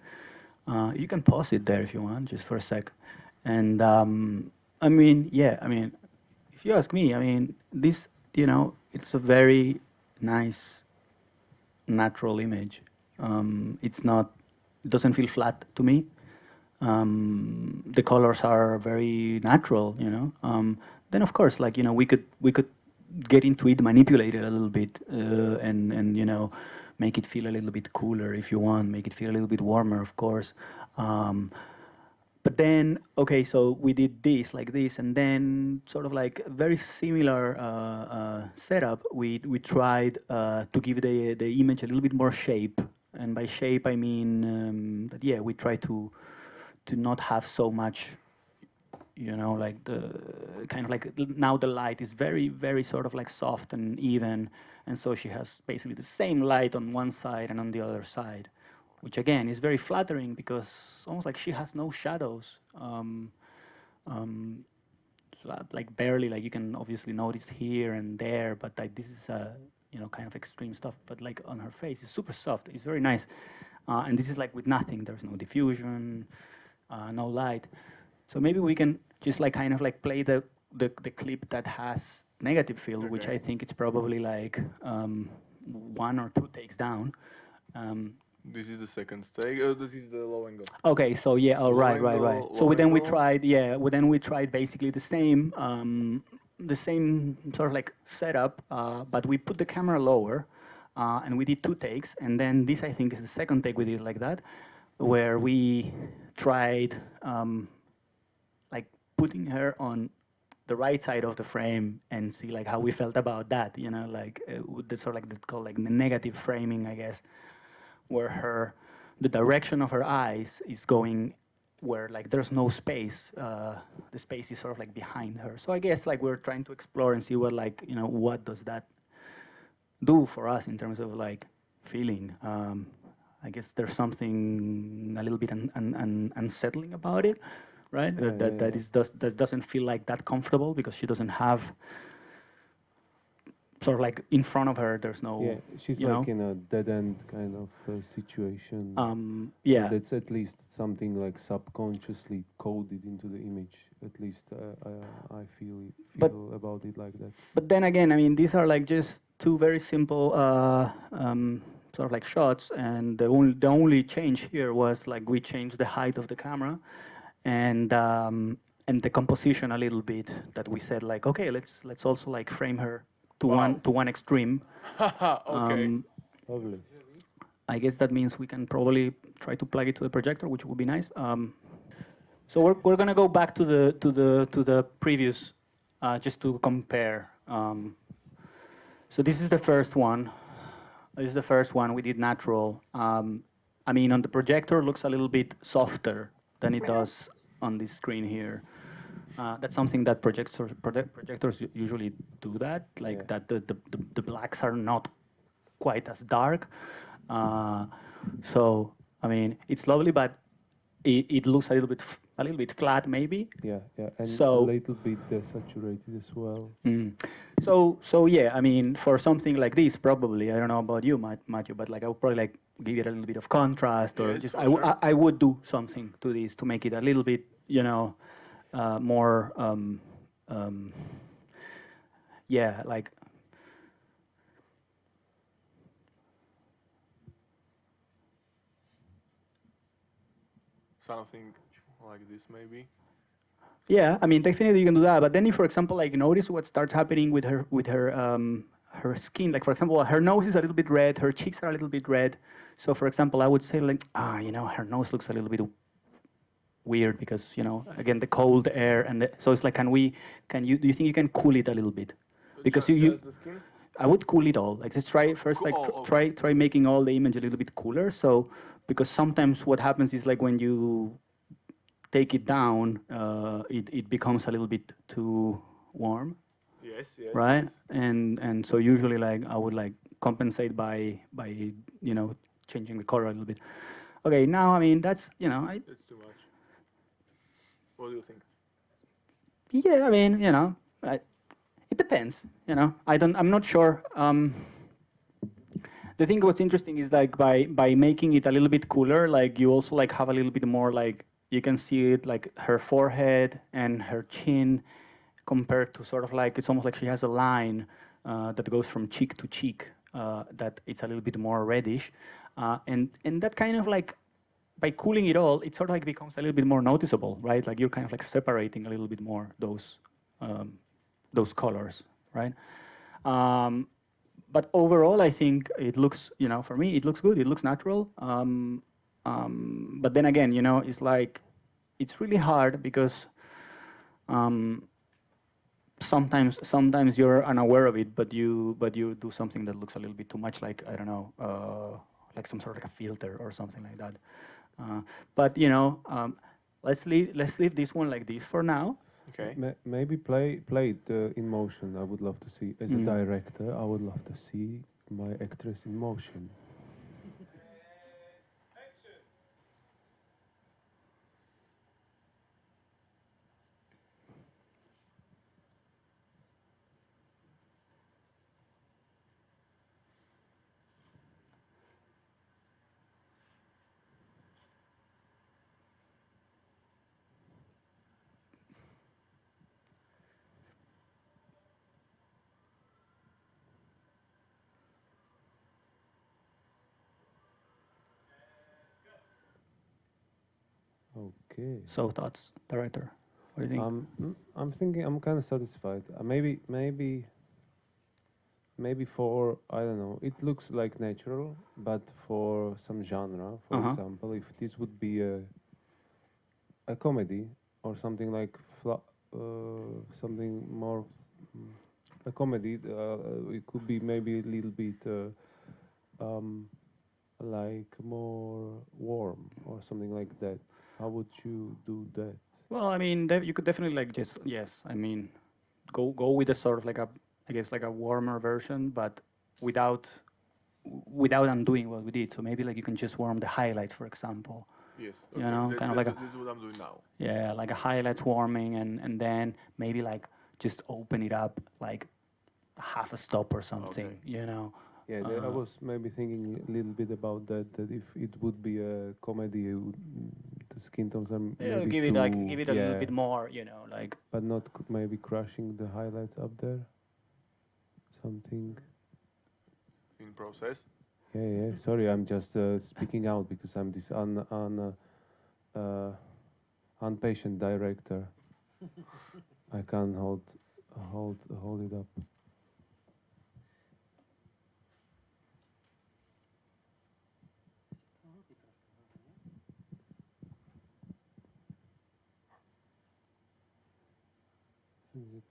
You can pause it there if you want, just for a sec. And I mean, yeah, I mean, if you ask me, I mean, this, you know, it's a very nice, natural image. It's not, it doesn't feel flat to me. The colors are very natural, you know. Then of course, like, you know, we could get into it, manipulate it a little bit, and you know, make it feel a little bit cooler if you want, make it feel a little bit warmer, of course. But then, okay, so we did this like this, and then sort of like a very similar setup. We tried to give the image a little bit more shape, and by shape I mean that yeah, we try to not have so much, you know, like the kind of like now the light is very, very sort of like soft and even, and so she has basically the same light on one side and on the other side, which again is very flattering because it's almost like she has no shadows. Like barely, like you can obviously notice here and there, but like this is you know, kind of extreme stuff. But like on her face, it's super soft. It's very nice, and this is like with nothing. There's no diffusion, no light. So maybe we can just like kind of like play the clip that has negative field, which I think it's probably like 1 or 2 takes down.
This is the second take. This is the low angle.
Okay, so yeah, oh,
So
right.
low
So then we
angle.
tried, yeah, then we tried basically the same sort of like setup, but we put the camera lower, and we did 2 takes, and then this I think is the second take we did like that, where we tried like putting her on the right side of the frame and see like how we felt about that, you know, like with the sort of like that's called like the negative framing, I guess, where the direction of her eyes is going where like there's no space. The space is sort of like behind her. So I guess like we're trying to explore and see what like, you know, what does that do for us in terms of like feeling. I guess there's something a little bit unsettling about it, right? That doesn't feel like that comfortable because she doesn't have sort of like in front of her. There's no.
Yeah, she's like in a dead end kind of situation.
Yeah.
That's at least something like subconsciously coded into the image. At least I feel about it like that.
But then again, I mean, these are like just two very simple sort of like shots, and the only change here was like we changed the height of the camera, and the composition a little bit. That we said like, okay, let's also like frame her to one extreme.
Okay.
Lovely.
I guess that means we can probably try to plug it to the projector, which would be nice. So we're gonna go back to the previous, just to compare. So this is the first one. This is the first one. We did natural. I mean, on the projector, looks a little bit softer than it does on this screen here. That's something that projectors usually do that, like that the blacks are not quite as dark. So I mean, it's lovely, but it looks a little bit flat, maybe.
Yeah, and
so,
a little bit saturated as well.
So yeah, I mean, for something like this, probably I don't know about you, Matthew, but like I would probably like give it a little bit of contrast, or
yes,
just
sure.
I would do something to this to make it a little bit, you know, more yeah, like.
Something like this, maybe.
Yeah, I mean, definitely you can do that. But then, if, for example, like notice what starts happening with her her skin. Like, for example, her nose is a little bit red, her cheeks are a little bit red. So, for example, I would say like, you know, her nose looks a little bit weird because, you know, again, the cold air so it's like, do you think you can cool it a little bit? Because
Just the skin?
I would cool it all. Like, just try first, like try making all the image a little bit cooler. So, because sometimes what happens is like when you take it down, it becomes a little bit too warm.
Yes.
Right.
Yes.
And so usually like I would like compensate by you know, changing the color a little bit. Okay, now I mean that's, you know,
It's too much. What do you think?
yeah, I mean, you know, it depends, you know. I'm not sure. The thing what's interesting is like by making it a little bit cooler, like you also like have a little bit more like you can see it like her forehead and her chin compared to sort of like it's almost like she has a line that goes from cheek to cheek that it's a little bit more reddish, and that kind of like by cooling it all, it sort of like becomes a little bit more noticeable, right? Like you're kind of like separating a little bit more those colors, right? But overall, I think it looks, you know, for me, it looks good. It looks natural. But then again, you know, it's like, it's really hard because sometimes you're unaware of it, but you do something that looks a little bit too much like, I don't know, like some sort of like a filter or something like that. But you know, let's leave this one like this for now.
Okay.
Maybe play it in motion. I would love to see. As a director, I would love to see my actress in motion. Okay.
So thoughts, director? What do you think?
I'm thinking I'm kind of satisfied. Maybe for, I don't know, it looks like natural, but for some genre, for example, if this would be a comedy or something like something more a comedy, it could be maybe a little bit like more warm or something like that. How would you do that?
Well, I mean, you could definitely like just, yes, I mean, go with a sort of like I guess like a warmer version, but without undoing what we did. So maybe like you can just warm the highlights, for example.
Yes.
You know, kind of like
this is what I'm doing now.
yeah, like a highlights warming, and then maybe like just open it up like half a stop or something.
Okay.
You know.
Yeah, I was maybe thinking a little bit about that. That if it would be a comedy, the skin tones are maybe
Give it a little bit more. You know, like.
but not maybe crushing the highlights up there. Something.
In process.
Yeah. Sorry, I'm just speaking out because I'm this impatient director. I can't hold it up.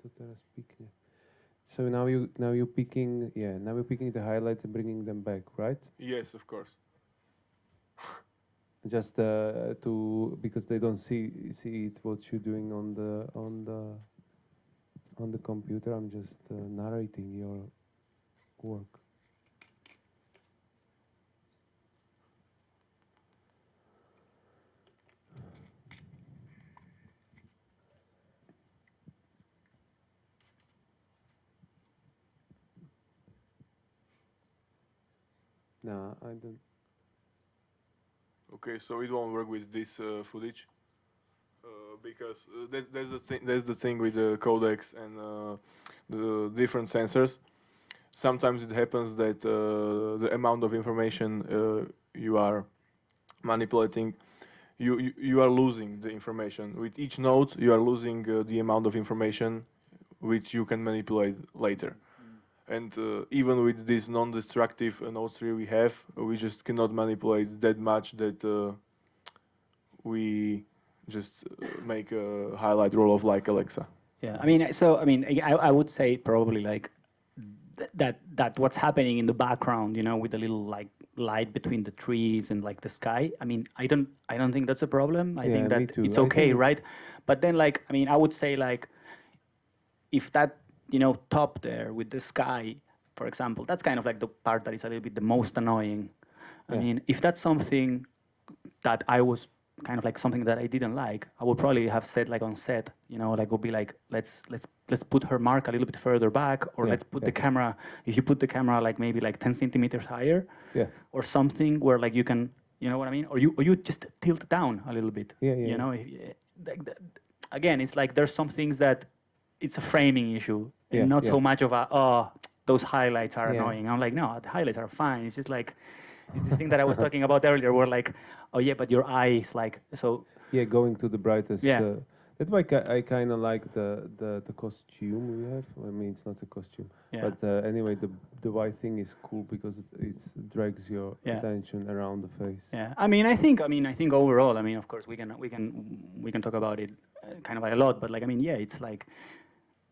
To teraz píkne. So now you're picking the highlights and bringing them back, right?
Yes, of course.
Just because they don't see it what you're doing on the computer. I'm just narrating your work. No, I don't.
Okay, so it won't work with this footage because that's the thing with the codecs and the different sensors. Sometimes it happens that the amount of information you are manipulating, you are losing the information. With each node, you are losing the amount of information which you can manipulate later. And even with this non-destructive node tree we have, we just cannot manipulate that much that we just make a highlight roll of like Alexa.
Yeah, I would say probably like that what's happening in the background, you know, with the little like light between the trees and like the sky. I mean, I don't think that's a problem. I think that it's okay, right? But then like, I mean, I would say like, if that, you know, top there with the sky, for example, that's kind of like the part that is a little bit the most annoying. I mean, if that's something that I was kind of like something that I didn't like, I would probably have said like on set, you know, like would be like, let's put her mark a little bit further back, or let's put the camera, if you put the camera like maybe like 10 centimeters higher, or something where like you can, you know what I mean? Or you just tilt down a little bit, you know? Again, it's like there's some things that it's a framing issue, and not so much of those highlights are annoying. I'm like, no, the highlights are fine. It's just like, it's this thing that I was talking about earlier, where like, oh yeah, but your eyes, like, so.
Yeah, going to the brightest.
Yeah.
That's why I kind of like the costume we have. I mean, it's not a costume, but anyway, the white thing is cool because it drags your attention around the face.
Yeah, I think overall, I mean, of course, we can talk about it kind of like a lot, but like, I mean, it's like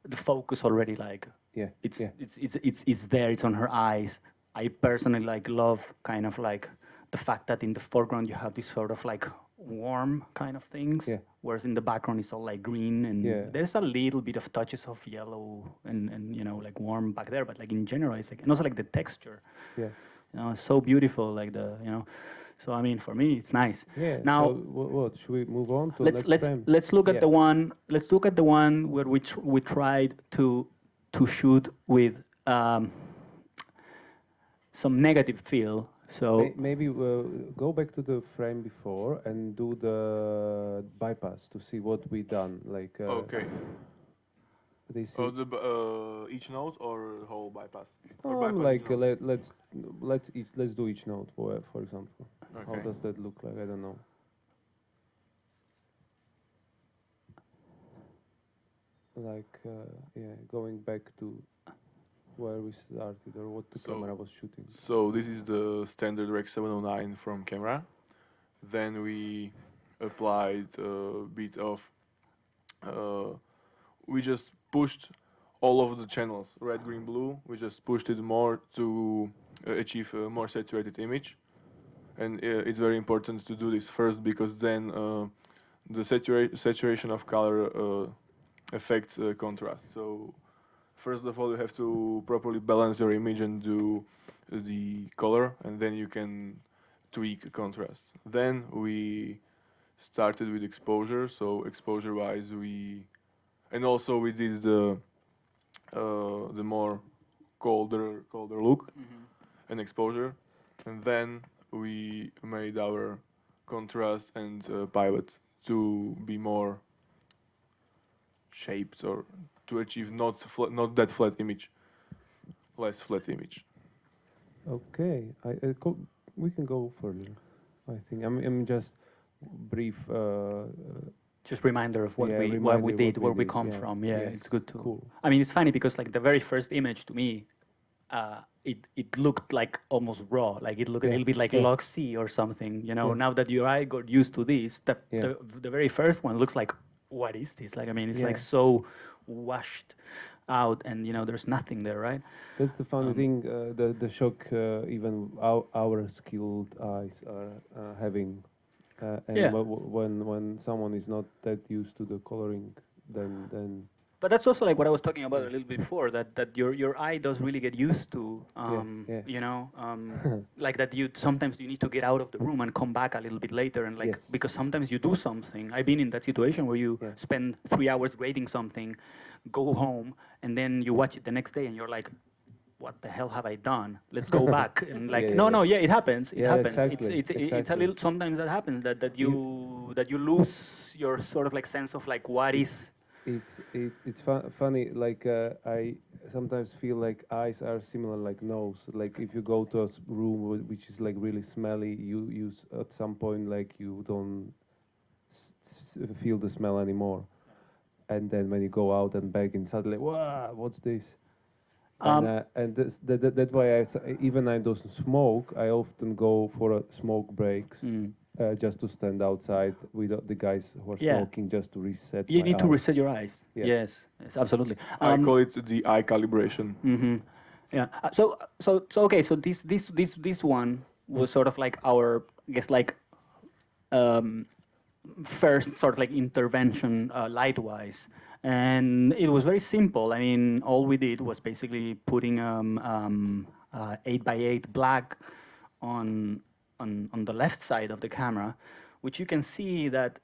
the focus already, like, it's there, it's on her eyes. I personally like love kind of like the fact that in the foreground you have this sort of like warm kind of things, whereas in the background it's all like green, and there's a little bit of touches of yellow and you know, like warm back there, but like in general it's like, and also like the texture, you know, it's so beautiful, like the, you know, so I mean, for me it's nice. Now,
so what should we move on to?
Let's look at the one. Let's look at the one where we tried to shoot with some negative feel. So
maybe go back to the frame before and do the bypass to see what we done. Like
okay. Each note or whole bypass? Bypass
like let's do each note for example. Okay. How does that look like? I don't know. Like going back to where we started or what the camera was shooting.
So this is the standard Rec 709 from camera. Then we applied a bit of, we just pushed all of the channels, red, green, blue. We just pushed it more to achieve a more saturated image. And it's very important to do this first because then the saturation of color affects contrast. So first of all, you have to properly balance your image and do the color, and then you can tweak contrast. Then we started with exposure. So exposure-wise, we did the more colder look and exposure, and then we made our contrast and pivot to be more shaped, or to achieve not that flat image, less flat image.
Okay, we can go further. I think I'm just brief.
Just reminder of what we did, where we come from. Yeah,
yes,
it's good too.
cool.
I mean, it's funny because like the very first image to me, it looked like almost raw, like it looked a little bit like Loxy or something. You know, now that your eye got used to this, the very first one looks like, what is this? Like, I mean, it's like so washed out, and you know, there's nothing there, right?
That's the funny thing. The shock even our skilled eyes are having. And when someone is not that used to the coloring, then.
But that's also like what I was talking about a little bit before. That your eye does really get used to, you know, like that. Sometimes you need to get out of the room and come back a little bit later, and like because sometimes you do something. I've been in that situation where you spend 3 hours grading something, go home, and then you watch it the next day, and you're like, what the hell have I done? Let's go back. And like, it happens. It happens.
Exactly.
It's a little, sometimes that happens, that you lose your sort of like sense of like what is.
It's funny, like I sometimes feel like eyes are similar like nose. Like if you go to a room which is like really smelly, you at some point like you don't feel the smell anymore. And then when you go out and back in, suddenly, wow, what's this? And that's why even I don't smoke, I often go for smoke breaks just to stand outside with the guys who are smoking, just to reset.
You need
eyes.
to reset your eyes. Yeah. Yes, absolutely.
I call it the eye calibration.
Mm-hmm. Yeah. So okay. So this one was sort of like our, I guess, like first sort of like intervention light-wise. And it was very simple. I mean, all we did was basically putting 8x8 black on the left side of the camera, which you can see that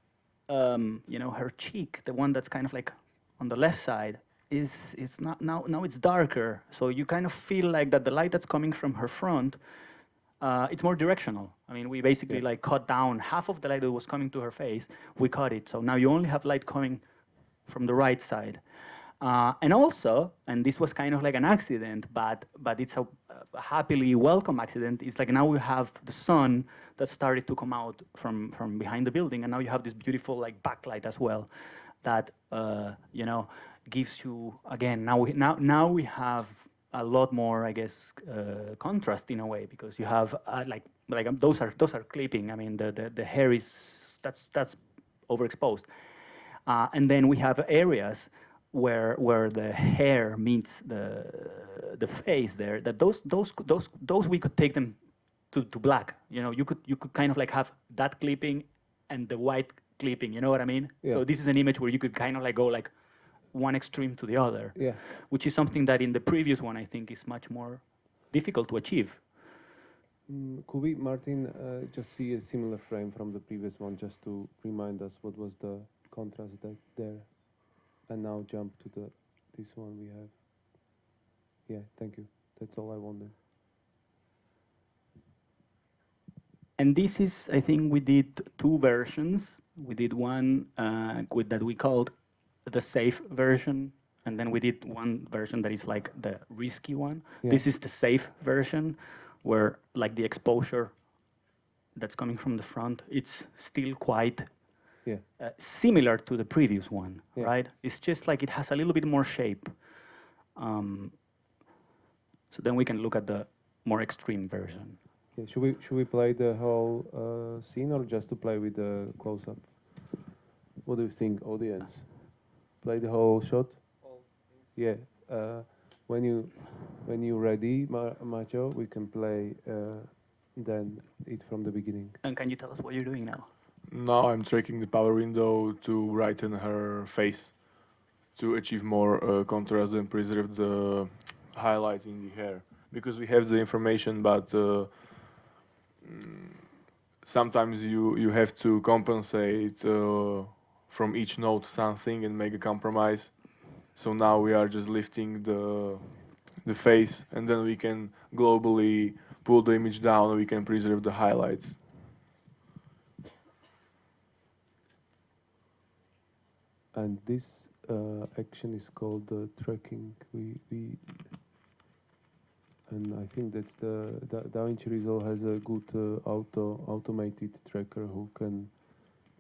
you know, her cheek, the one that's kind of like on the left side, is not now it's darker. So you kind of feel like that the light that's coming from her front, it's more directional. I mean, we basically like cut down half of the light that was coming to her face. We cut it, so now you only have light coming from the right side. And also, and this was kind of like an accident, but it's a happily welcome accident. It's like now we have the sun that started to come out from behind the building, and now you have this beautiful like backlight as well that you know, gives you, again, now we have a lot more, I guess, contrast in a way, because you have like those are clipping. I mean, the hair is that's overexposed. And then we have areas where the hair meets the face there. That those we could take them to black. You know, you could kind of like have that clipping and the white clipping. You know what I mean?
Yeah.
So this is an image where you could kind of like go like one extreme to the other.
Yeah.
Which is something that in the previous one I think is much more difficult to achieve.
Could we, Martin, just see a similar frame from the previous one, just to remind us what was the contrast there, and now jump to this one we have. Yeah, thank you. That's all I wanted.
And this is, I think we did two versions. We did one that we called the safe version, and then we did one version that is like the risky one.
Yeah.
This is the safe version, where like the exposure that's coming from the front, it's still quite similar to the previous one, right? It's just like it has a little bit more shape. So then we can look at the more extreme version.
Yeah, should we play the whole scene, or just to play with the close-up? What do you think, audience? Play the whole shot? Yeah. When you're ready, Macho, we can play then it from the beginning.
And can you tell us what you're doing now?
Now I'm tracking the power window to brighten her face, to achieve more contrast and preserve the highlight in the hair. Because we have the information, but sometimes you have to compensate from each note something and make a compromise. So now we are just lifting the face, and then we can globally pull the image down, and we can preserve the highlights.
And this action is called tracking. And I think that's the DaVinci Resolve has a good automated tracker who can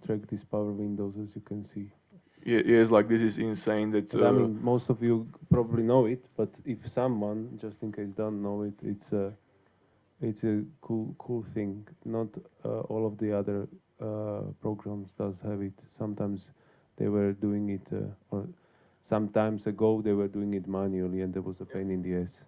track these power windows, as you can see.
Yes, like this is insane. That
I mean, most of you probably know it, but if someone, just in case, don't know it, it's a cool thing. Not all of the other programs does have it. Sometimes they were doing it, or sometimes ago they were doing it manually, and there was a pain in the ass.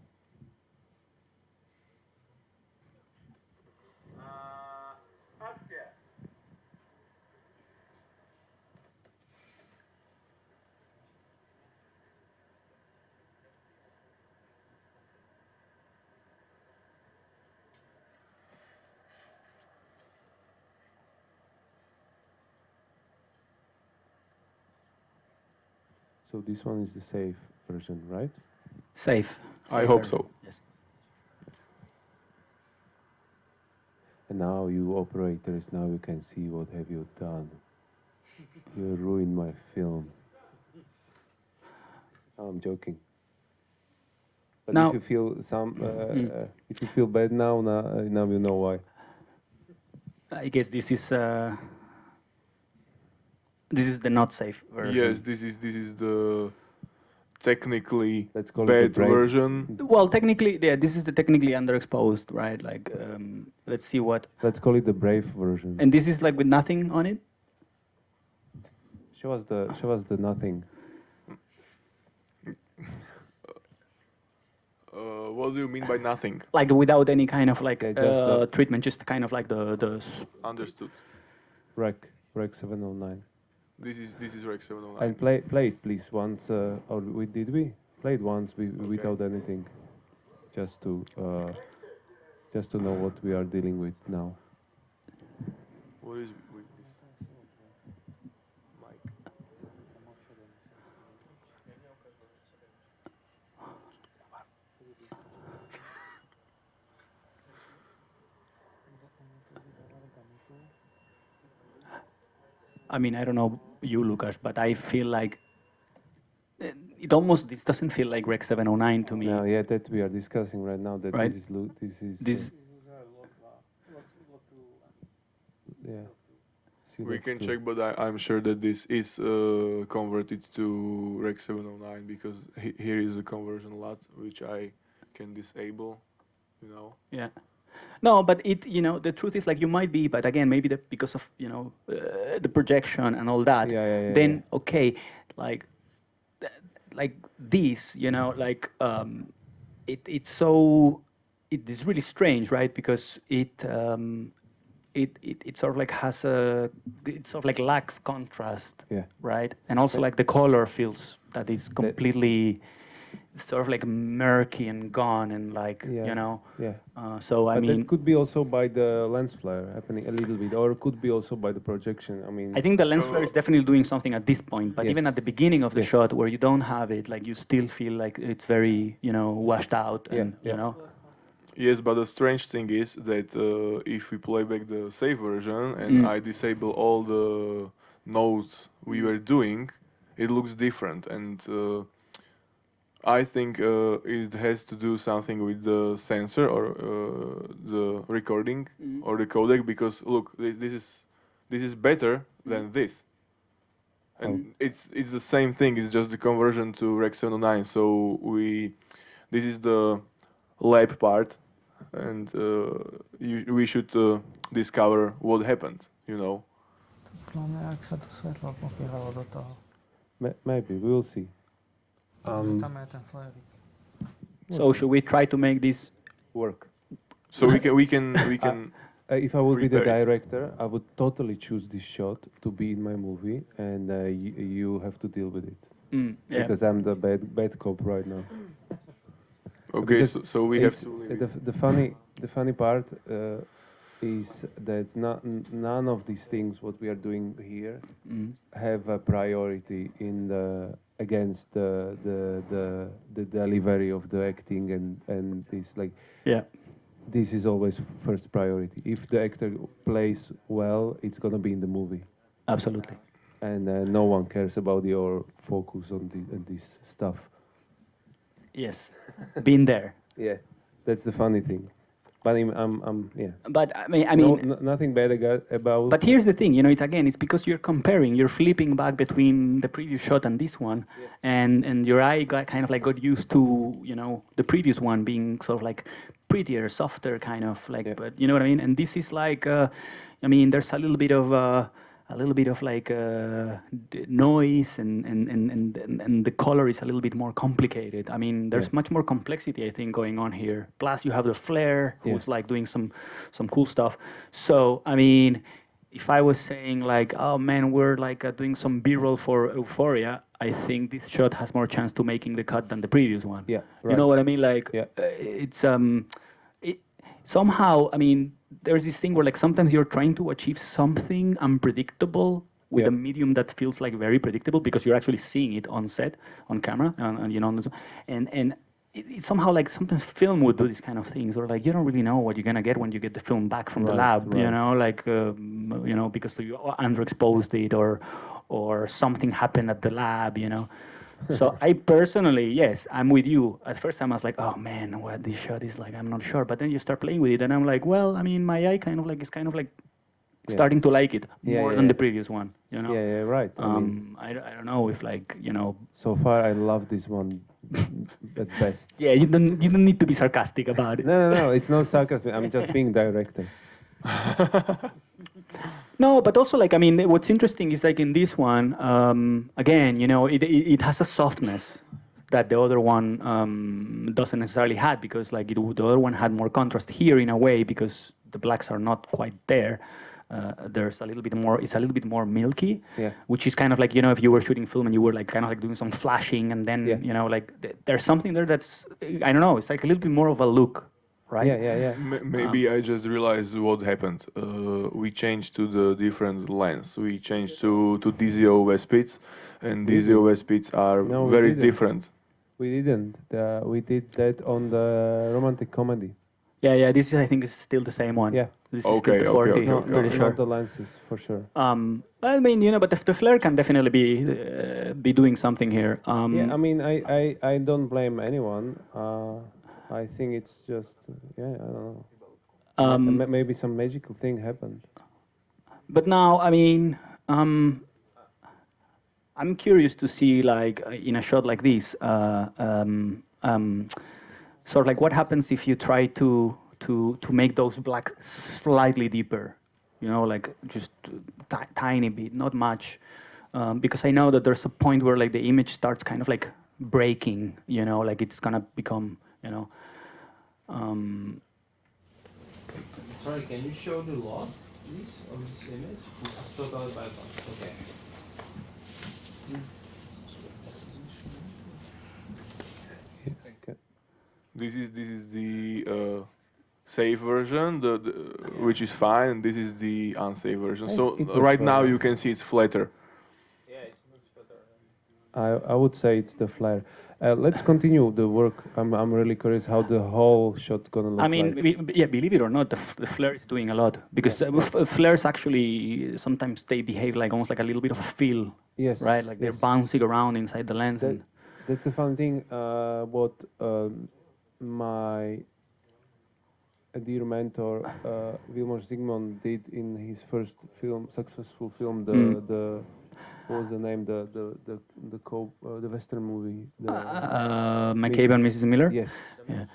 So this one is the safe version, right?
Safe.
I hope so.
Yes.
And now you operators, now you can see what have you done. You ruined my film. No, I'm joking. But
Now,
if you feel if you feel bad now you know why.
I guess this is the not safe version.
Yes, this is the technically
Let's call it the
bad
brave
version.
Well, technically, yeah, this is the technically underexposed, right? Like, let's see what.
Let's call it the brave version.
And this is like with nothing on it.
Show us the nothing.
What do you mean by nothing?
Like without any kind of like
just
treatment, just kind of like the
Understood.
Rec 709.
This is Rec 709.
And play it please once. Or did we play it once without anything, just to know what we are dealing with now.
What is with this mic?
I mean, I don't know you, Lukáš, but I feel like this doesn't feel like Rec 709 to me.
No, yeah, that we are discussing right now. That
Right.
this is. Yeah.
We can check, but I'm sure that this is converted to Rec 709 because here is a conversion lot which I can disable, you know.
Yeah. No, but the truth is like you might be, but again, maybe because of, the projection and all that, then okay, like this, it is really strange, right? Because it sort of like it sort of like lacks contrast, right? And also like the color feels that it's completely sort of like murky and gone and like, so I mean...
That could be also by the lens flare happening a little bit, or it could be also by the projection, I mean...
I think the lens flare is definitely doing something at this point, but even at the beginning of the shot where you don't have it, like you still feel like it's very, washed out and,
Yes, but the strange thing is that if we play back the safe version and I disable all the notes we were doing, it looks different, and I think it has to do something with the sensor or the recording or the codec, because look, this is better than this, and it's the same thing. It's just the conversion to Rec 709. So this is the lab part, and we should discover what happened.
Maybe we will see.
So should we try to make this
work?
So we can.
If I would be the
prepare it.
director, I would totally choose this shot to be in my movie, and you have to deal with it because I'm the bad cop right now.
Okay, so we have to.
The funny part is that none of these things what we are doing here have a priority in against the delivery of the acting and this like this is always first priority. If the actor plays well, it's gonna be in the movie.
Absolutely.
And no one cares about your focus on this stuff.
Yes, been there.
Yeah, that's the funny thing. But I'm yeah.
But I mean,
nothing bad about.
But here's the thing, it's because you're comparing, you're flipping back between the previous shot and this one, and your eye got used to, the previous one being sort of like prettier, softer, kind of like, but you know what I mean. And this is like, there's a little bit of like noise, and the color is a little bit more complicated. I mean, there's much more complexity, I think, going on here. Plus, you have the Flare, who's like doing some cool stuff. So, I mean, if I was saying like, oh man, we're like doing some B-roll for Euphoria, I think this shot has more chance to making the cut than the previous one.
Yeah, right.
You know what I mean? Like, it's somehow, I mean, there's this thing where like sometimes you're trying to achieve something unpredictable with a medium that feels like very predictable because you're actually seeing it on set, on camera, and it's somehow like sometimes film would do these kind of things, or like you don't really know what you're gonna get when you get the film back from the lab, because you underexposed it or something happened at the lab, So I personally, yes, I'm with you. At first time I was like, oh man, what this shot is like, I'm not sure. But then you start playing with it and I'm like, well, I mean, my eye is kind of like starting to like it more than the previous one,
Yeah, right.
I don't know if like,
So far I love this one at best.
Yeah, you don't need to be sarcastic about it.
No, it's not sarcasm. I'm just being director.
No, but also like, I mean, what's interesting is like in this one, again, it has a softness that the other one doesn't necessarily have, because like the other one had more contrast here in a way because the blacks are not quite there. There's a little bit more, it's a little bit more milky, which is kind of like, if you were shooting film and you were like kind of like doing some flashing and then, like there's something there that's, I don't know, it's like a little bit more of a look. Right?
Yeah.
Maybe I just realized what happened. We changed to the different lens. We changed to DZO speeds, and DZO speeds are very different.
We didn't. We did that on the romantic comedy.
Yeah. This is, I think, is still the same one.
Yeah.
This is still the 40.
Okay.
Pretty sure.
Not the lenses, for sure.
I mean, but the Flare can definitely be doing something here.
Yeah, I mean, I don't blame anyone. I think it's just, I don't know. Maybe some magical thing happened.
But now, I mean, I'm curious to see, like, in a shot like this, sort of like what happens if you try to make those blacks slightly deeper, like just tiny bit, not much, because I know that there's a point where like the image starts kind of like breaking, like it's gonna become.
Sorry, can you show the log, please, of this image? It's totally bypassed. Okay.
This is the safe version, which is fine, and this is the unsafe version. So right now you can see it's flatter.
Yeah, it's much better.
I would say it's the Flare. Let's continue the work. I'm really curious how the whole shot gonna look.
I mean,
like.
believe it or not, the Flare is doing a lot because flares actually sometimes they behave like almost like a little bit of a feel.
Yes.
Right, like they're bouncing around inside the lens.
That's the fun thing. What my dear mentor Vilmos Zsigmond did in his first successful film, what was the name? The Western movie.
McCabe and Mrs. Miller.
Yes.
Yeah.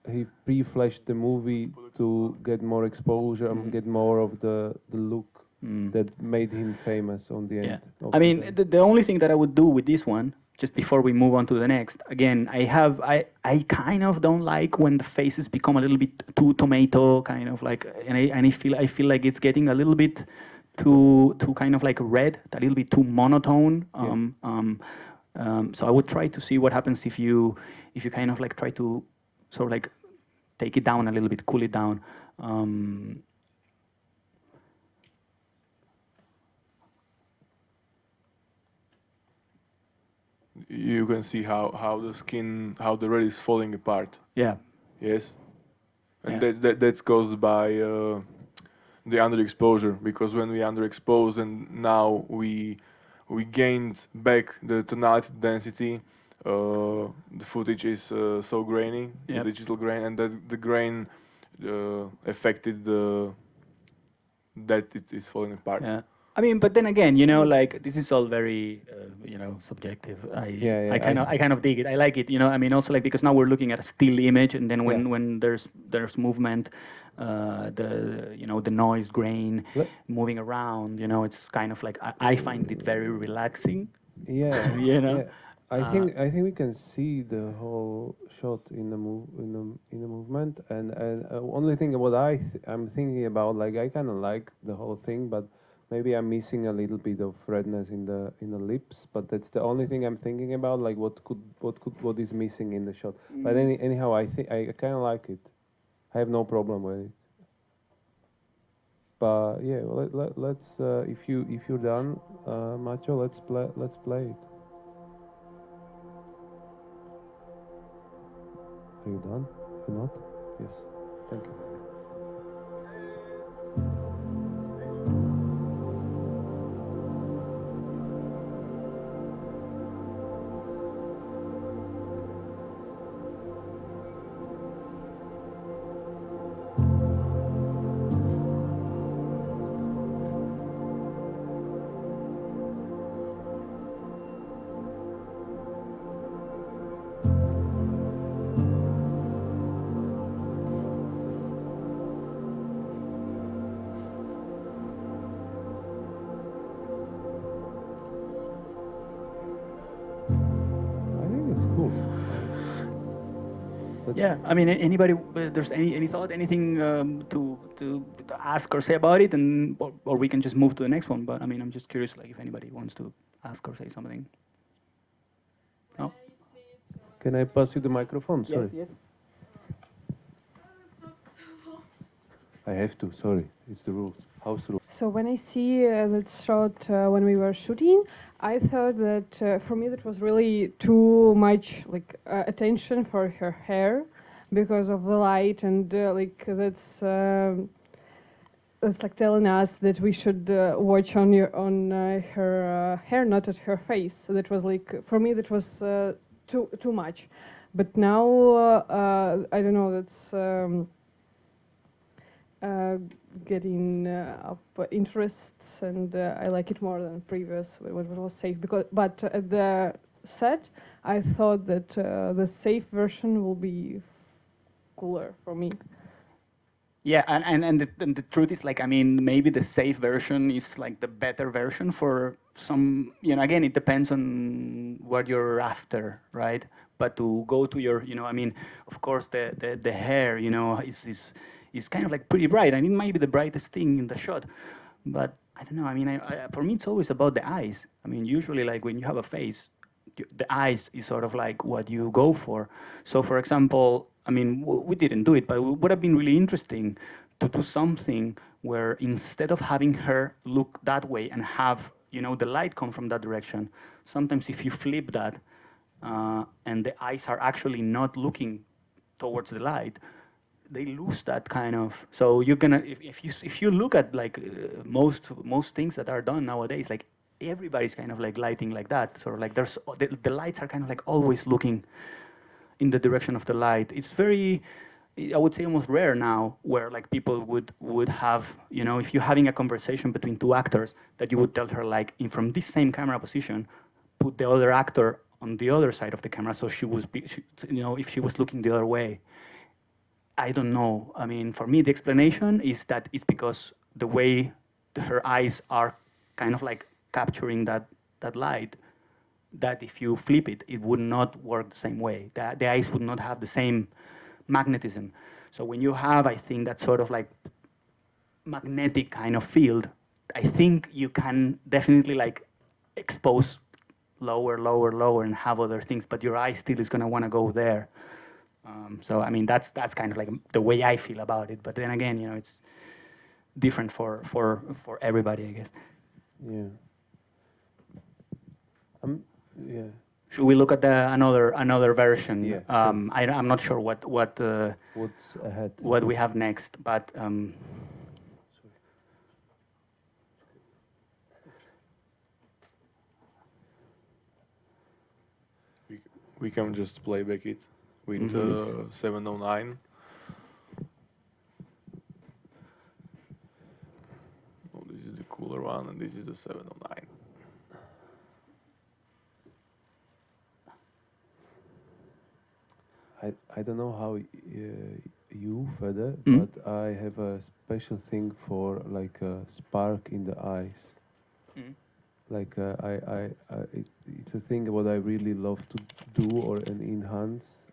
He pre-flashed the movie to get more exposure and get more of the look that made him famous on the end.
I mean, the only thing that I would do with this one, just before we move on to the next, again, I kind of don't like when the faces become a little bit too tomato, kind of like, and I feel like it's getting a little bit too kind of like red, a little bit too monotone. So I would try to see what happens if you kind of like try to sort of like take it down a little bit, cool it down.
You can see how the skin, how the red is falling apart.
Yeah.
Yes, and
Yeah.
that's caused by the underexposure, because when we underexpose and now we gained back the tonality density, the footage is so grainy,
Yep.
the digital grain, and that the grain affected that it is falling apart.
Yeah. I mean, but then again, you know, like this is all very, you know, subjective.
Yeah,
I kind of dig it. I like it, you know. I mean, also like because now we're looking at a still image, and then when there's movement, the noise, grain, moving around, you know, it's kind of like I find it very relaxing.
Yeah,
You know?
yeah. I think we can see the whole shot in the movement, and only thing what I'm thinking about, like I kind of like the whole thing, but maybe I'm missing a little bit of redness in the lips, but that's the only thing I'm thinking about, like what is missing in the shot. But anyhow, I think I kind of like it. I have no problem with it. But yeah, let's if you're done, Macho, let's play it. Are you done? You're not? Yes. Thank you.
Yeah, I mean, anybody? There's any thought, anything to ask or say about it, and or we can just move to the next one. But I mean, I'm just curious, like if anybody wants to ask or say something. No.
Can I pass you the microphone? Sorry.
Yes.
I have to. Sorry, it's the rules. House rules.
So when I see that shot when we were shooting, I thought that for me that was really too much like attention for her hair because of the light, and like that's like telling us that we should watch on her hair, not at her face. So that was like for me that was too much. But now I don't know. That's. Getting up interests, and I like it more than previous when it was safe. But at the set, I thought that the safe version will be cooler for me.
Yeah, and the truth is, like, I mean, maybe the safe version is like the better version for some. You know, again, it depends on what you're after, right? But to go to your, you know, I mean, of course, the hair, you know, is kind of like pretty bright, and it might be the brightest thing in the shot, but I don't know. I mean, for me, it's always about the eyes. I mean, usually, like when you have a face, the eyes is sort of like what you go for. So, for example, I mean, we didn't do it, but it would have been really interesting to do something where instead of having her look that way and have, you know, the light come from that direction, sometimes if you flip that and the eyes are actually not looking towards the light, they lose that kind of. So you're gonna, if you look at like most things that are done nowadays, like everybody's kind of like lighting like that. So like there's the lights are kind of like always looking in the direction of the light. It's very, I would say, almost rare now, where like people would have, you know, if you're having a conversation between two actors, that you would tell her like from this same camera position, put the other actor on the other side of the camera, so she was, you know, if she was looking the other way. I don't know. I mean, for me, the explanation is that it's because the way her eyes are kind of like capturing that light, that if you flip it, it would not work the same way. The eyes would not have the same magnetism. So when you have, I think, that sort of like magnetic kind of field, I think you can definitely like expose lower, and have other things, but your eye still is going to want to go there. So I mean, that's kind of like the way I feel about it. But then again, you know, it's different for everybody, I guess.
Yeah. Yeah.
Should we look at another version?
Yeah, sure.
I'm not sure what
What's ahead?
what we have next, but
We can just play back it with 709. Oh, this is the cooler one, and this is the 709.
I don't know how you, Fede,
Mm.
but I have a special thing for like a spark in the eyes. Like it's a thing what I really love to do or enhance.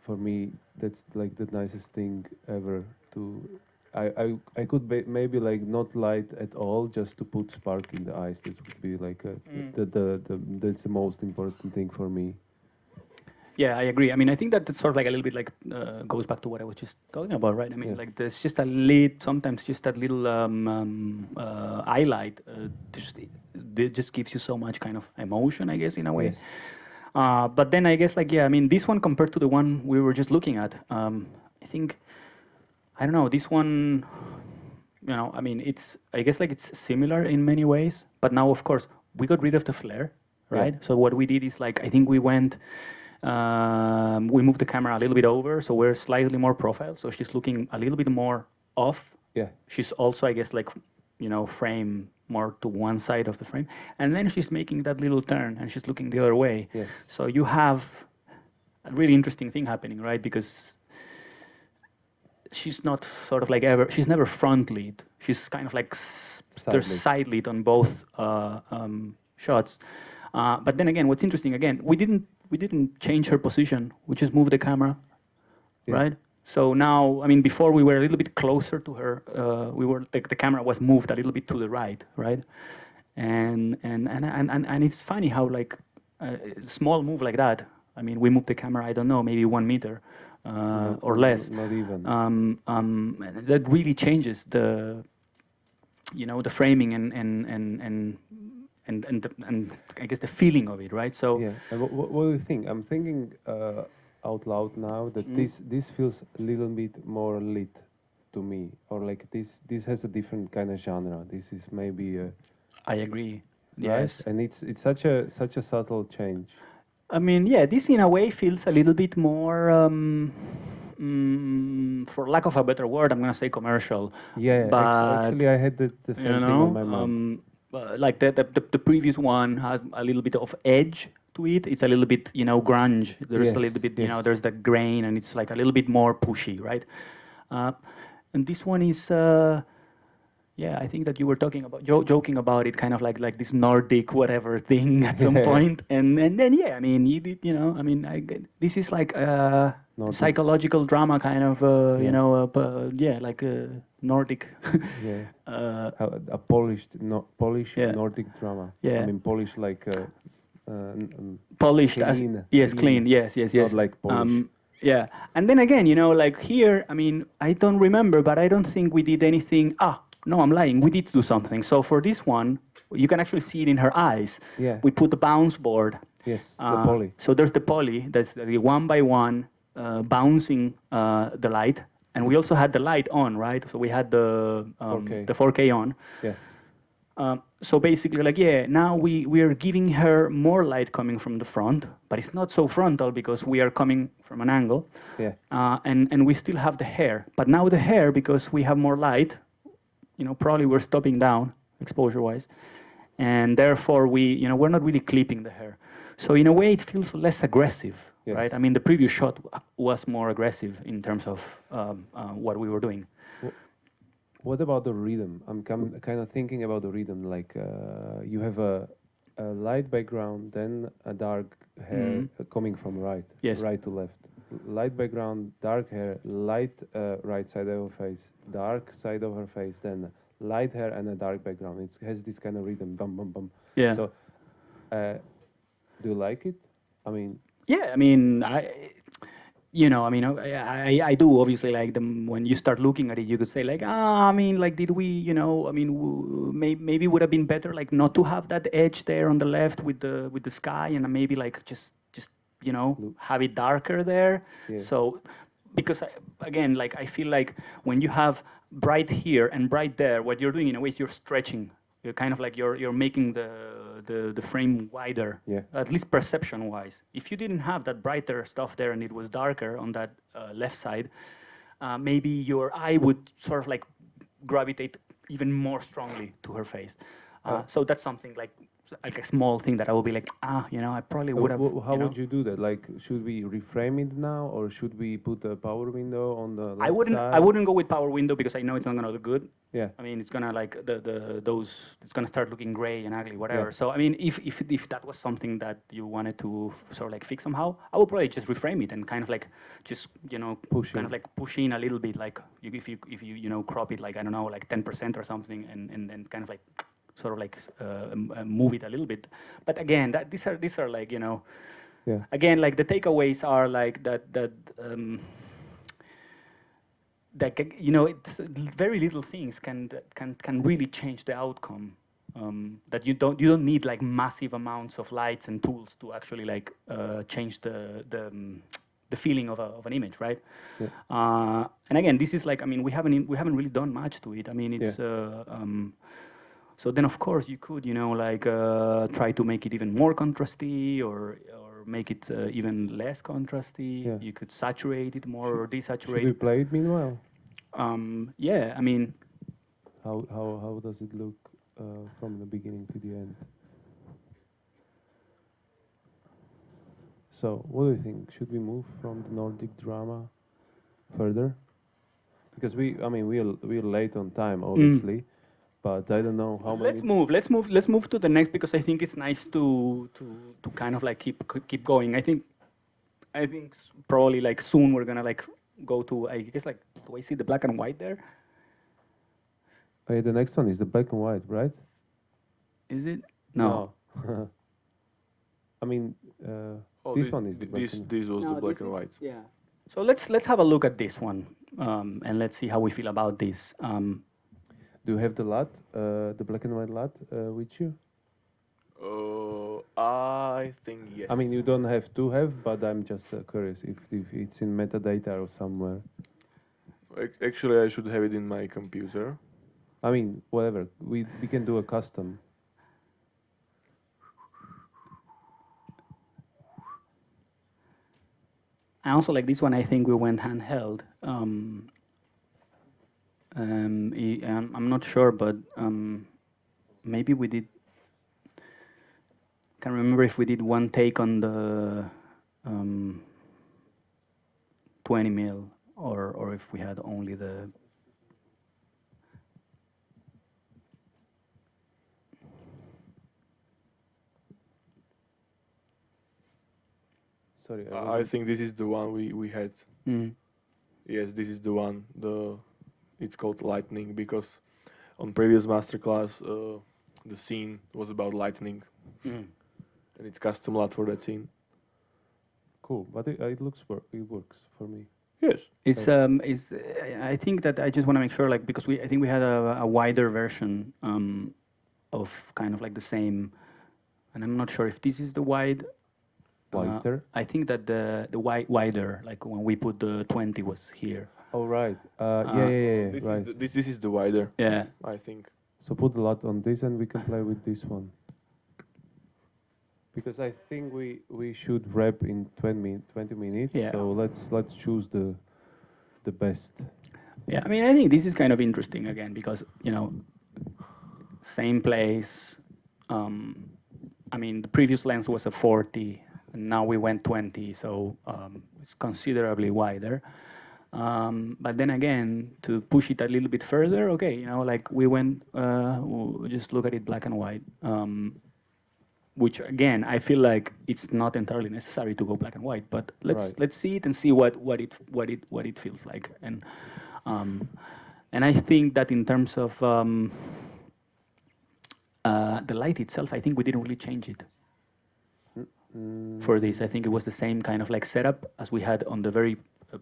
For me, that's like the nicest thing ever. I could maybe like not light at all, just to put spark in the eyes. That would be like that's the most important thing for me.
yeah, I agree. I mean, I think that it's sort of like a little bit like goes back to what I was just talking about, right? I mean,
Yeah.
like there's just sometimes just that little highlight just gives you so much kind of emotion, I guess, in a way.
Yes.
But then I guess like, yeah, I mean, this one compared to the one we were just looking at, I think, I don't know, this one, you know, I mean, I guess like it's similar in many ways, but now of course we got rid of the flare, right?
Yeah.
So what we did is like, I think we moved the camera a little bit over, so we're slightly more profile, so she's looking a little bit more off.
Yeah.
She's also, I guess, like, you know, frame more to one side of the frame, and then she's making that little turn and she's looking the other way.
Yes.
So you have a really interesting thing happening, right? Because she's not sort of like she's never front lead. She's kind of like there's side lead on both shots. But then again, what's interesting, again, we didn't change her position. We just moved the camera, right? So now, I mean, before we were a little bit closer to her. The camera was moved a little bit to the right, right? And it's funny how like a small move like that. I mean, we moved the camera, I don't know, maybe 1 meter or less.
Not even.
That really changes the framing and I guess the feeling of it, right? So
Yeah. And what do you think? I'm thinking out loud now that this feels a little bit more lit to me, or like this has a different kind of genre. This is maybe
I agree.
right?
Yes.
And it's such a subtle change.
I mean, yeah, this in a way feels a little bit more, for lack of a better word, I'm gonna say commercial.
Yeah.
But,
Actually, I had the same thing on my mind.
Like the previous one has a little bit of edge to it. It's a little bit, grunge. There's a little bit, there's the grain, and it's like a little bit more pushy, right? And this one is, I think that you were talking about, joking about it, kind of like this Nordic whatever thing at some point. And then, yeah, I mean, this is like a psychological drama kind of, like Nordic.
A polished Nordic drama.
Yeah.
I mean, polished like
polished
clean.
As clean. Yes.
Not like polish.
Yeah, and then again, like here, I mean, I don't remember, but I don't think we did anything. No, I'm lying. We did do something. So for this one, you can actually see it in her eyes.
Yeah.
We put the bounce board.
Yes, the poly.
So there's the poly. That's the 1 by 1 bouncing the light. And we also had the light on, right? So we had the
4K.
the 4K on.
Yeah.
So basically, now we are giving her more light coming from the front, but it's not so frontal because we are coming from an angle.
Yeah.
And we still have the hair. But now the hair, because we have more light, probably we're stopping down exposure-wise. And therefore, we're not really clipping the hair. So in a way, it feels less aggressive,
Yes.
right? I mean, the previous shot was more aggressive in terms of what we were doing.
What about the rhythm? I'm kind of thinking about the rhythm. Like you have a light background, then a dark hair coming from right to left. Light background, dark hair, light right side of her face, dark side of her face, then light hair and a dark background. It has this kind of rhythm, bum bum bum.
Yeah.
So, do you like it? I mean,
Yeah, I mean, I do obviously like when you start looking at it, you could say like, I mean, like, did we, maybe would have been better like not to have that edge there on the left with the sky, and maybe like just have it darker there.
Yeah.
So, because again, like I feel like when you have bright here and bright there, what you're doing in a way is you're stretching. You're kind of like you're making the frame wider,
Yeah.
at least perception-wise. If you didn't have that brighter stuff there and it was darker on that left side, maybe your eye would sort of like gravitate even more strongly to her face. So that's something like a small thing that I will be like, I probably would have.
How would you do that? Like, should we reframe it now, or should we put a power window on the left side?
I wouldn't go with power window because I know it's not gonna look good.
Yeah.
I mean, it's gonna like it's gonna start looking gray and ugly, whatever.
Yeah.
So I mean, if that was something that you wanted to sort of like fix somehow, I would probably just reframe it and kind of like just
Push
kind
in.
of like push in a little bit, like if you crop it like I don't know, like 10% or something, and then kind of like sort of like move it a little bit. But again, these are like
Yeah.
again, like the takeaways are like that it's very little things can really change the outcome. That you don't need like massive amounts of lights and tools to actually like change the feeling of an image, right?
Yeah.
And again, this is like, I mean, we haven't really done much to it. I mean, it's so then of course you could try to make it even more contrasty or make it even less contrasty.
Yeah.
You could saturate it more or desaturate.
Should we play it meanwhile?
Yeah, I mean,
How does it look from the beginning to the end? So, what do you think? Should we move from the Nordic drama further? Because we are late on time, obviously, but I don't know how many.
Let's move to the next, because I think it's nice to kind of like keep going. I think probably like soon we're gonna like go to, I guess, like, do I see the black and white there?
The next one is the black and white, right?
Is it? No.
I mean, this one is the black and
This was
No,
the black
this
and
is-
white.
Yeah. So let's have a look at this one, and let's see how we feel about this.
Do you have the LUT, the black and white LUT with you?
I think yes.
I mean, you don't have to have, but I'm just curious if it's in metadata or somewhere.
Actually, I should have it in my computer.
I mean, whatever. We can do a custom.
I also like this one. I think we went handheld. I'm not sure, but maybe we did. Can't remember if we did one take on the 20 mil, or if we had only the.
Sorry,
I think this is the one we had.
Mm.
Yes, this is the one. It's called lightning because on previous masterclass the scene was about lightning,
Mm.
and it's custom LUT for that scene.
Cool, but it it works for me.
Yes.
It's I think that I just want to make sure, like, because I think we had a wider version of kind of like the same, and I'm not sure if this is the wide.
Wider?
I think that the wider, like when we put the 20 was here.
Oh right. Yeah.
This
Right.
this is the wider.
Yeah.
I think.
So put a lot on this, and we can play with this one. Because I think we should wrap in 20 minutes.
Yeah.
So let's choose the best.
Yeah, I mean, I think this is kind of interesting again because, same place. I mean, the previous lens was a 40, and now we went 20, so it's considerably wider. But then again, to push it a little bit further, okay, like we went, we'll just look at it black and white. Which again, I feel like it's not entirely necessary to go black and white, but let's see it and see what it feels like, and I think that in terms of the light itself, I think we didn't really change it. for this. I think it was the same kind of like setup as we had on the very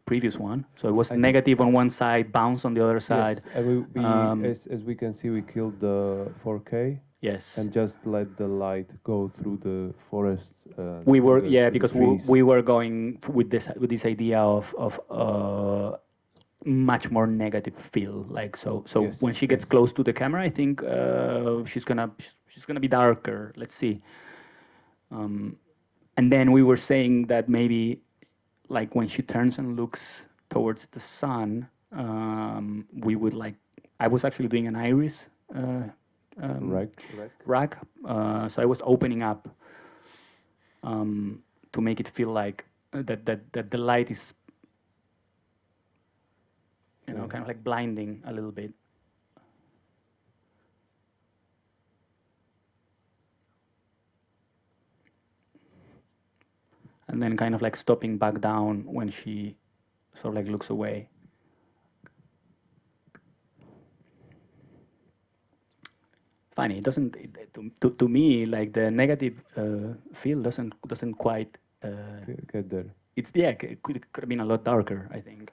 previous one. So it was negative on one side, bounce on the other side.
Yes, and as we can see, we killed the 4K.
Yes.
And just let the light go through the forest.
We were because we were going with this idea of much more negative feel. Like so
Yes,
when she gets close to the camera, I think she's gonna be darker. Let's see. And then we were saying that maybe like when she turns and looks towards the sun, we would like. I was actually doing an iris. Rack. So I was opening up to make it feel like that the light is, kind of like blinding a little bit. And then kind of like stopping back down when she sort of like looks away. Funny, it doesn't. To me, like the negative feel doesn't quite
get there.
It's it could have been a lot darker, I think.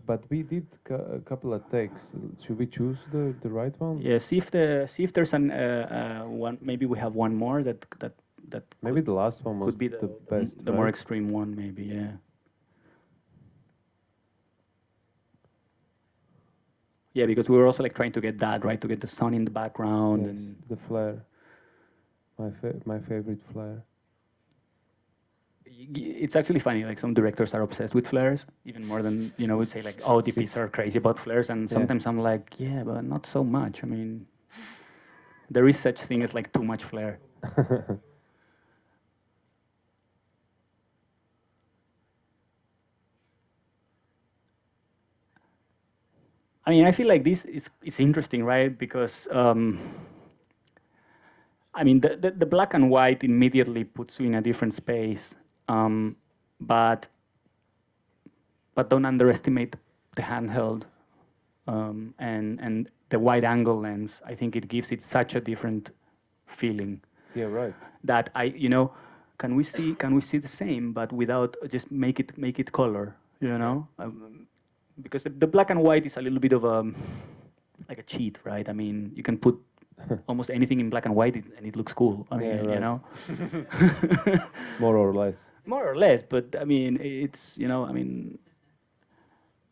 But we did a couple of takes. Should we choose the right one?
Yeah. See if there's an one. Maybe we have one more that.
Maybe the last one was
could be
the best.
The more extreme one, maybe. Yeah. Yeah, because we were also like trying to get that right, to get the sun in the background.
Yes, and the flare. My favorite flare.
It's actually funny. Like some directors are obsessed with flares, even more than would say like, oh, DPs are crazy about flares, and sometimes I'm like, yeah, but not so much. I mean, there is such thing as like too much flare. I mean, I feel like this is interesting, right? Because I mean, the black and white immediately puts you in a different space, but don't underestimate the handheld and the wide angle lens. I think it gives it such a different feeling.
Yeah, right.
That can we see the same, but without just make it color, because the black and white is a little bit of like a cheat, right? I mean, you can put almost anything in black and white and it looks cool. I mean,
right. More or less.
More or less, but I mean, it's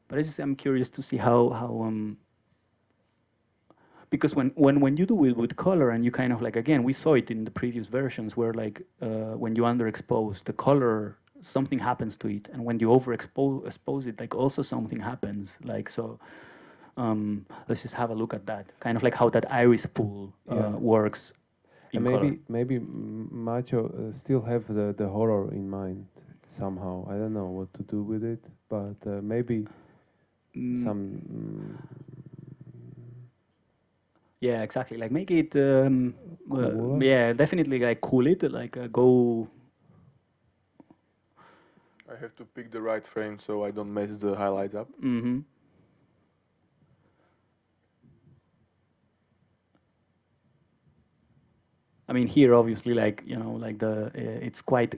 but I'm curious to see how because when you do it with color and you kind of like, again, we saw it in the previous versions where like when you underexpose the color, something happens to it, and when you overexpose it, like also something happens. Like so, let's just have a look at that. Kind of like how that iris pool works.
And maybe Macho still have the horror in mind somehow. I don't know what to do with it, but maybe some.
Yeah, exactly. Like make it. Yeah, definitely. Like cool it. Like go.
I have to pick the right frame so I don't mess the highlights up.
Mm-hmm. I mean, here obviously, like like it's quite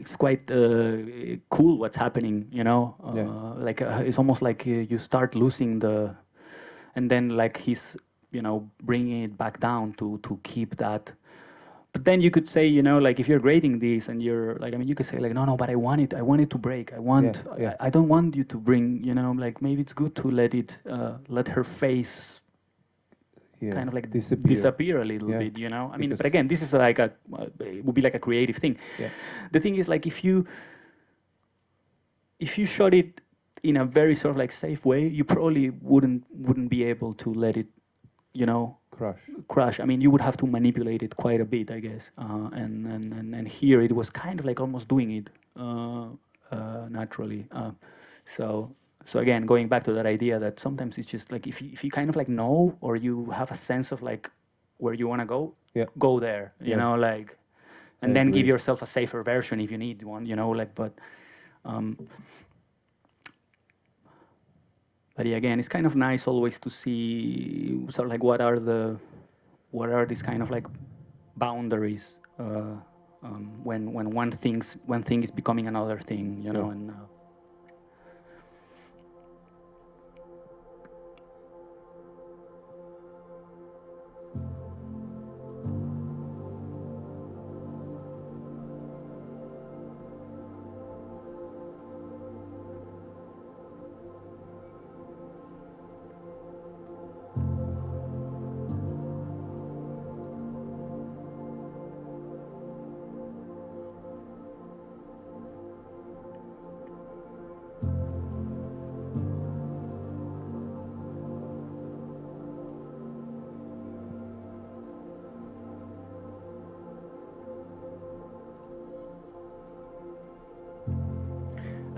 cool what's happening. Like it's almost like you start losing and then like he's bringing it back down to keep that. But then you could say, like if you're grading this and you're like, I mean, you could say like, no, but I want it to break. I don't want you to bring, like maybe it's good to let her face kind of like disappear a little bit, I mean, but again, this is like it would be like a creative thing.
Yeah.
The thing is like if you shot it in a very sort of like safe way, you probably wouldn't be able to let it, crush. I mean, you would have to manipulate it quite a bit, I guess. And here it was kind of like almost doing it naturally. So again, going back to that idea that sometimes it's just like if you kind of like know or you have a sense of like where you want to go, go there. You know, like, and then give yourself a safer version if you need one. Like, but yeah, again, it's kind of nice always to see sort of like what are these kind of like boundaries when one thing is becoming another thing, you know, and.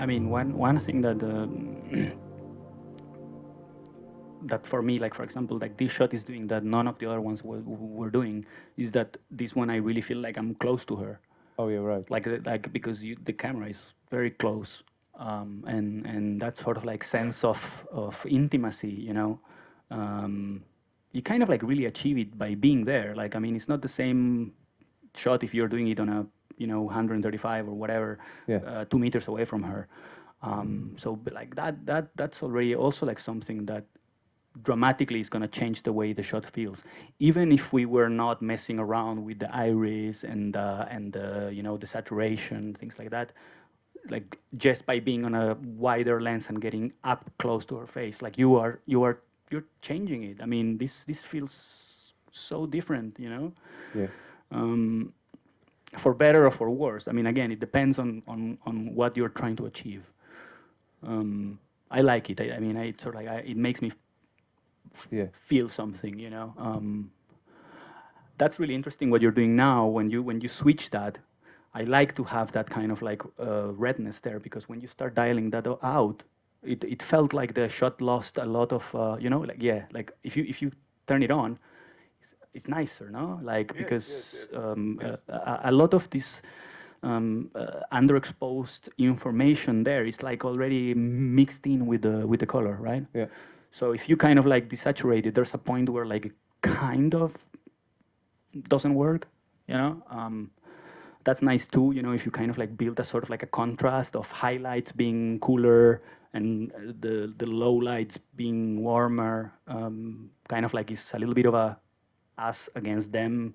I mean, one thing that that for me, like for example, like this shot is doing that none of the other ones were doing, is that this one I really feel like I'm close to her.
Oh, yeah, right.
Like because the camera is very close, and that sort of like sense of intimacy, you know, you kind of like really achieve it by being there. Like, I mean, it's not the same shot if you're doing it on a 135 or whatever, 2 meters away from her. So but like that's already also like something that dramatically is going to change the way the shot feels. Even if we were not messing around with the iris and the saturation, things like that, like just by being on a wider lens and getting up close to her face, like you're changing it. I mean, this feels so different, you know.
Yeah.
For better or for worse. I mean, again, it depends on what you're trying to achieve. I like it. I mean, it's sort of like it makes me feel something, you know. That's really interesting what you're doing now. When you switch that, I like to have that kind of like redness there, because when you start dialing that out, it felt like the shot lost a lot of like if you turn it on, it's nicer, no? Like because a lot of this underexposed information there is like already mixed in with the color, right?
Yeah.
So if you kind of like desaturate it, there's a point where like it kind of doesn't work, you know. That's nice too, you know, if you kind of like build a sort of like a contrast of highlights being cooler and the low lights being warmer, kind of like it's a little bit of a us against them,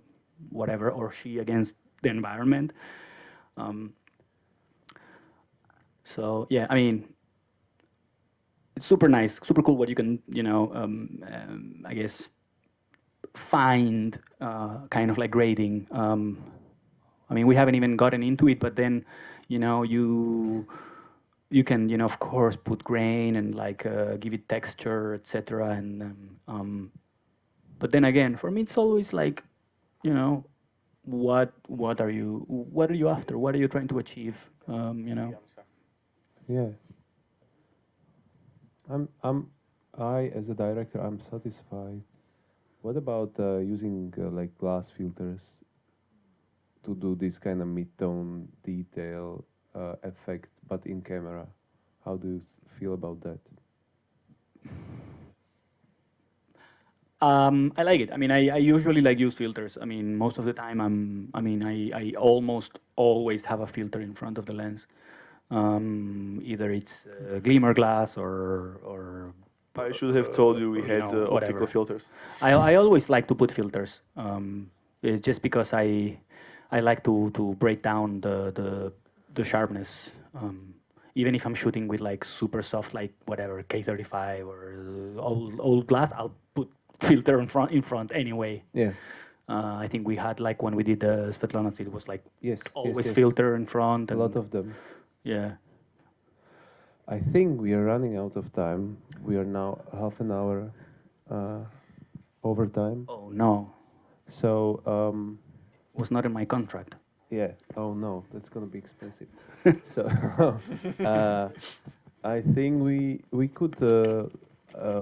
whatever, or she against the environment. So yeah, I mean, it's super nice, super cool what you can, you know, I guess, find kind of like grading. I mean, we haven't even gotten into it, but then, you know, you can, you know, of course, put grain and like give it texture, etc. And but then again, for me, it's always like, you know, what are you after? What are you trying to achieve? You know.
Yeah. I as a director, I'm satisfied. What about using like glass filters to do this kind of mid-tone detail effect, but in camera? How do you feel about that?
I like it. I mean, I usually like use filters. I mean, most of the time I almost always have a filter in front of the lens. Either it's glimmer glass or
I should have told you we had optical filters.
I always like to put filters, just because I like to break down the sharpness. Even if I'm shooting with like super soft, like whatever K35 or old glass, I'll put filter in front anyway.
Yeah.
I think we had like when we did the Svetlonoc, it was like always
yes.
filter in front.
A lot of them.
Yeah.
I think we are running out of time. We are now half an hour over time.
Oh no.
So
was not in my contract.
yeah. Oh no, that's gonna be expensive. So I think we could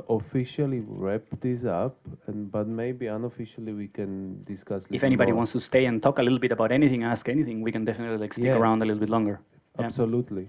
officially wrap this up, but maybe unofficially we can discuss.
If anybody wants to stay and talk a little bit about anything, ask anything, we can definitely like stick around a little bit longer.
Absolutely.